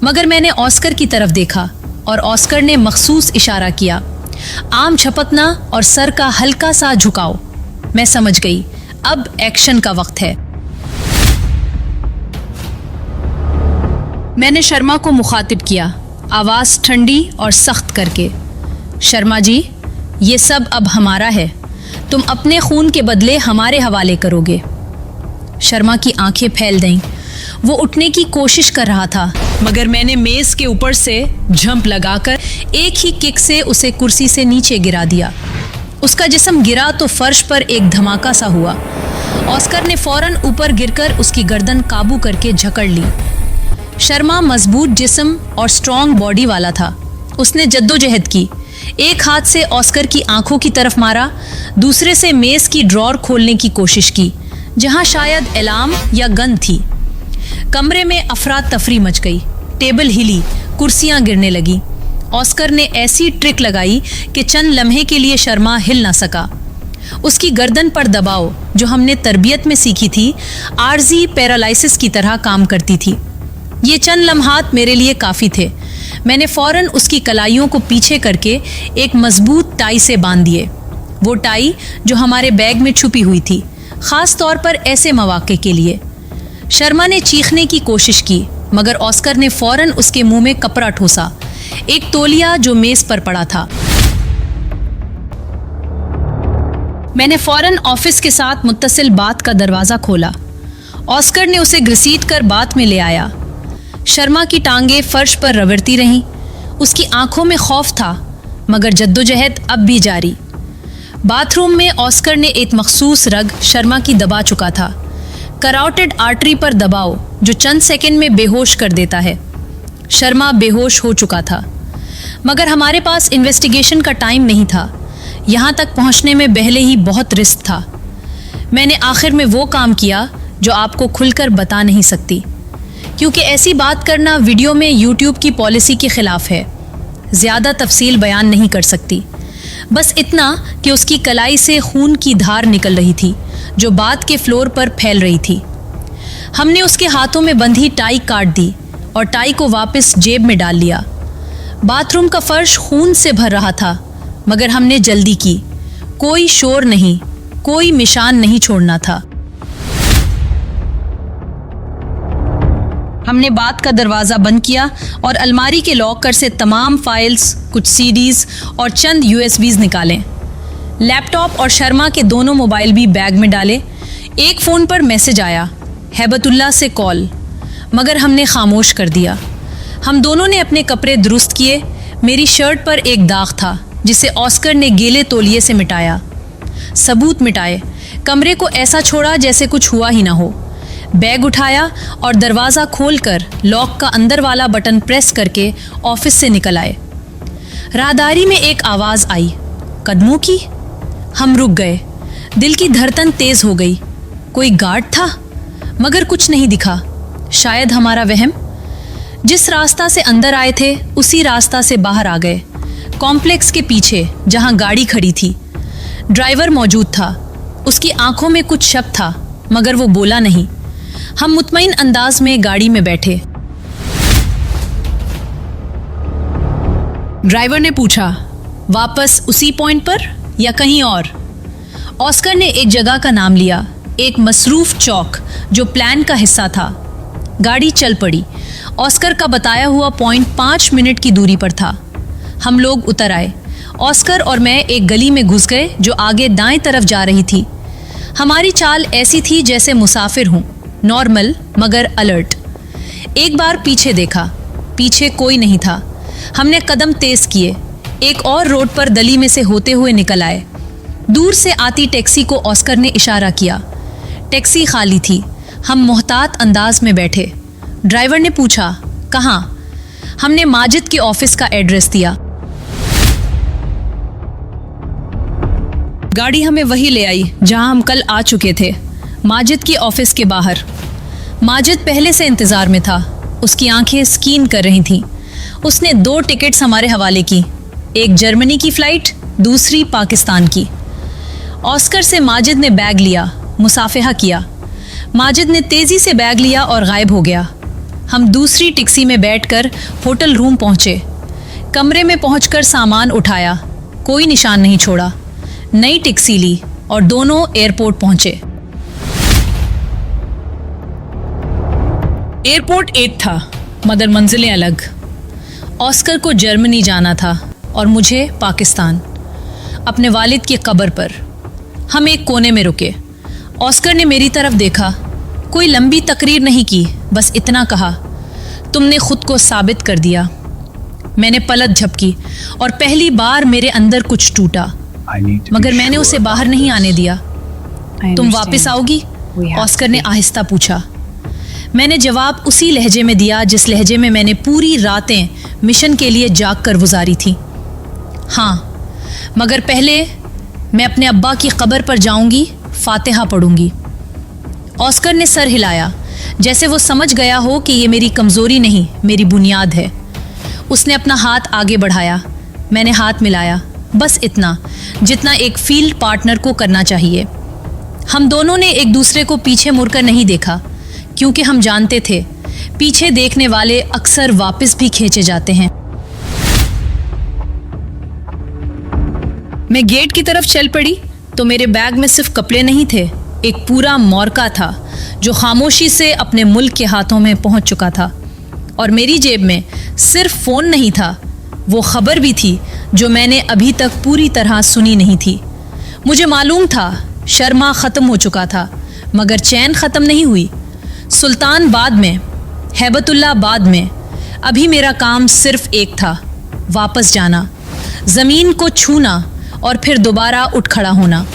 मगर मैंने ऑस्कर की तरफ देखा और ऑस्कर ने मखसूस इशारा किया, आम झपकना और सर का हल्का सा झुकाओ। मैं समझ गई, अब एक्शन का वक्त है। मैंने शर्मा को मुखातिब किया, आवाज़ ठंडी और सख्त करके, शर्मा जी, ये सब अब हमारा है, तुम अपने खून के बदले हमारे हवाले करोगे। शर्मा की आंखें फैल गईं। वो उठने की कोशिश कर रहा था, मगर मैंने मेज़ के ऊपर से जंप लगाकर एक ही किक से उसे कुर्सी से नीचे गिरा दिया। उसका जिस्म गिरा तो फर्श पर एक धमाका सा हुआ। ऑस्कर ने फौरन ऊपर गिरकर उसकी गर्दन काबू करके जकड़ ली। शर्मा मजबूत जिस्म और स्ट्रॉन्ग बॉडी वाला था। उसने जद्दोजहद की, एक हाथ से ऑस्कर की आंखों की तरफ मारा, दूसरे से मेज़ की ड्रॉर खोलने की कोशिश की, जहां शायद अलार्म या गन थी। कमरे में अफरा तफरी मच गई, टेबल हिली, कुर्सियां गिरने लगी। ऑस्कर ने ऐसी ट्रिक लगाई कि चंद लम्हे के लिए शर्मा हिल ना सका। उसकी गर्दन पर दबाव, जो हमने तरबियत में सीखी थी, आर्जी पैरालिसिस की तरह काम करती थी। ये चंद लम्हात मेरे लिए काफ़ी थे। मैंने फौरन उसकी कलाइयों को पीछे करके एक मजबूत टाई से बांध दिए। वो टाई जो हमारे बैग में छुपी हुई थी, ख़ास तौर पर ऐसे मौके के लिए। शर्मा ने चीखने की कोशिश की, मगर ऑस्कर ने फौरन उसके मुंह में कपड़ा ठोसा, एक तौलिया जो मेज़ पर पड़ा था। मैंने फौरन ऑफिस के साथ मुत्तसिल बात का दरवाज़ा खोला। ऑस्कर ने उसे घसीट कर बात में ले आया। शर्मा की टांगें फर्श पर रगड़ती रहीं। उसकी आंखों में खौफ था, मगर जद्दोजहद अब भी जारी। बाथरूम में ऑस्कर ने एक मखसूस रग शर्मा की दबा चुका था, कराउटेड आर्टरी पर दबाव जो चंद सेकंड में बेहोश कर देता है। शर्मा बेहोश हो चुका था, मगर हमारे पास इन्वेस्टिगेशन का टाइम नहीं था। यहाँ तक पहुँचने में पहले ही बहुत रिस्क था। मैंने आखिर में वो काम किया जो आपको खुलकर बता नहीं सकती, क्योंकि ऐसी बात करना वीडियो में यूट्यूब की पॉलिसी के ख़िलाफ़ है। ज़्यादा तफसील बयान नहीं कर सकती, बस इतना कि उसकी कलाई से खून की धार निकल रही थी जो बाथ के फ्लोर पर फैल रही थी। हमने उसके हाथों में बंधी टाई काट दी और टाई को वापस जेब में डाल लिया। बाथरूम का फर्श खून से भर रहा था, मगर हमने जल्दी की। कोई शोर नहीं, कोई निशान नहीं छोड़ना था। हमने बात का दरवाज़ा बंद किया और अलमारी के लॉकर से तमाम फाइल्स, कुछ सीडीज़ और चंद यूएसबीज़ निकालें। लैपटॉप और शर्मा के दोनों मोबाइल भी बैग में डाले। एक फ़ोन पर मैसेज आया, हैबतुल्लाह से कॉल, मगर हमने खामोश कर दिया। हम दोनों ने अपने कपड़े दुरुस्त किए। मेरी शर्ट पर एक दाग था जिसे ऑस्कर ने गीले तौलिए से मिटाया। सबूत मिटाए, कमरे को ऐसा छोड़ा जैसे कुछ हुआ ही ना हो। बैग उठाया और दरवाज़ा खोलकर लॉक का अंदर वाला बटन प्रेस करके ऑफिस से निकल आए। राहदारी में एक आवाज़ आई, कदमों की। हम रुक गए, दिल की धड़कन तेज़ हो गई। कोई गार्ड था, मगर कुछ नहीं दिखा। शायद हमारा वहम। जिस रास्ता से अंदर आए थे उसी रास्ता से बाहर आ गए, कॉम्प्लेक्स के पीछे जहां गाड़ी खड़ी थी। ड्राइवर मौजूद था, उसकी आंखों में कुछ शक था, मगर वो बोला नहीं। हम मुतमईन अंदाज में गाड़ी में बैठे। ड्राइवर ने पूछा, वापस उसी पॉइंट पर या कहीं और? ऑस्कर ने एक जगह का नाम लिया, एक मसरूफ चौक जो प्लान का हिस्सा था। गाड़ी चल पड़ी। ऑस्कर का बताया हुआ पॉइंट 5 मिनट की दूरी पर था। हम लोग उतर आए। ऑस्कर और मैं एक गली में घुस गए जो आगे दाएं तरफ जा रही थी। हमारी चाल ऐसी थी जैसे मुसाफिर हूँ, नॉर्मल मगर अलर्ट। एक बार पीछे देखा, पीछे कोई नहीं था। हमने कदम तेज किए, एक और रोड पर गली में से होते हुए निकल आए। दूर से आती टैक्सी को ऑस्कर ने इशारा किया। टैक्सी खाली थी। हम मोहतात अंदाज में बैठे। ड्राइवर ने पूछा, कहाँ? हमने माजिद के ऑफिस का एड्रेस दिया। गाड़ी हमें वही ले आई जहां हम कल आ चुके थे, माजिद की ऑफिस के बाहर। माजिद पहले से इंतज़ार में था। उसकी आंखें स्कीन कर रही थीं। उसने 2 टिकट्स हमारे हवाले की, एक जर्मनी की फ़्लाइट, दूसरी पाकिस्तान की। ऑस्कर से माजिद ने बैग लिया, मुसाफिहा किया। माजिद ने तेज़ी से बैग लिया और गायब हो गया। हम दूसरी टैक्सी में बैठकर होटल रूम पहुँचे। कमरे में पहुंचकर सामान उठाया, कोई निशान नहीं छोड़ा। नई टैक्सी ली और दोनों एयरपोर्ट पहुंचे। एयरपोर्ट एक था मगर मंजिलें अलग। ऑस्कर को जर्मनी जाना था और मुझे पाकिस्तान, अपने वालिद की कब्र पर। हम एक कोने में रुके। ऑस्कर ने मेरी तरफ देखा, कोई लंबी तकरीर नहीं की, बस इतना कहा, तुमने खुद को साबित कर दिया। मैंने पलक झपकी और पहली बार मेरे अंदर कुछ टूटा, मगर मैंने उसे बाहर नहीं आने दिया। तुम वापस आओगी? ऑस्कर ने आहिस्ता पूछा। मैंने जवाब उसी लहजे में दिया जिस लहजे में मैंने पूरी रातें मिशन के लिए जाग कर गुजारी थी। हाँ, मगर पहले मैं अपने अब्बा की कब्र पर जाऊंगी, फातिहा पढ़ूंगी। ऑस्कर ने सर हिलाया, जैसे वो समझ गया हो कि ये मेरी कमज़ोरी नहीं, मेरी बुनियाद है। उसने अपना हाथ आगे बढ़ाया। मैंने हाथ मिलाया, बस इतना जितना एक फील्ड पार्टनर को करना चाहिए। हम दोनों ने एक दूसरे को पीछे मुड़कर नहीं देखा, क्योंकि हम जानते थे पीछे देखने वाले अक्सर वापस भी खींचे जाते हैं। मैं गेट की तरफ चल पड़ी तो मेरे बैग में सिर्फ कपड़े नहीं थे, एक पूरा मोरका था जो खामोशी से अपने मुल्क के हाथों में पहुंच चुका था। और मेरी जेब में सिर्फ फ़ोन नहीं था, वो खबर भी थी जो मैंने अभी तक पूरी तरह सुनी नहीं थी। मुझे मालूम था शर्मा ख़त्म हो चुका था, मगर चैन ख़त्म नहीं हुई। सुल्तान बाद में, हैबतुल्लाह बाद में। अभी मेरा काम सिर्फ एक था, वापस जाना, ज़मीन को छूना और फिर दोबारा उठ खड़ा होना।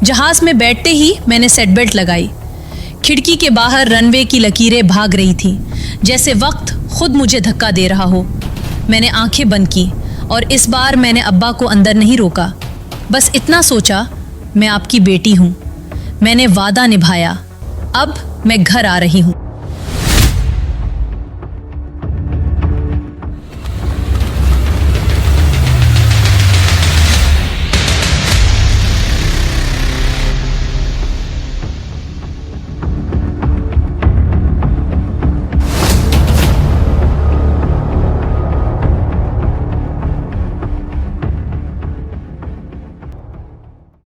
जहाज़ में बैठते ही मैंने सेट बेल्ट लगाई। खिड़की के बाहर रनवे की लकीरें भाग रही थीं, जैसे वक्त खुद मुझे धक्का दे रहा हो। मैंने आंखें बंद की और इस बार मैंने अब्बा को अंदर नहीं रोका। बस इतना सोचा, मैं आपकी बेटी हूँ। मैंने वादा निभाया, अब मैं घर आ रही हूँ।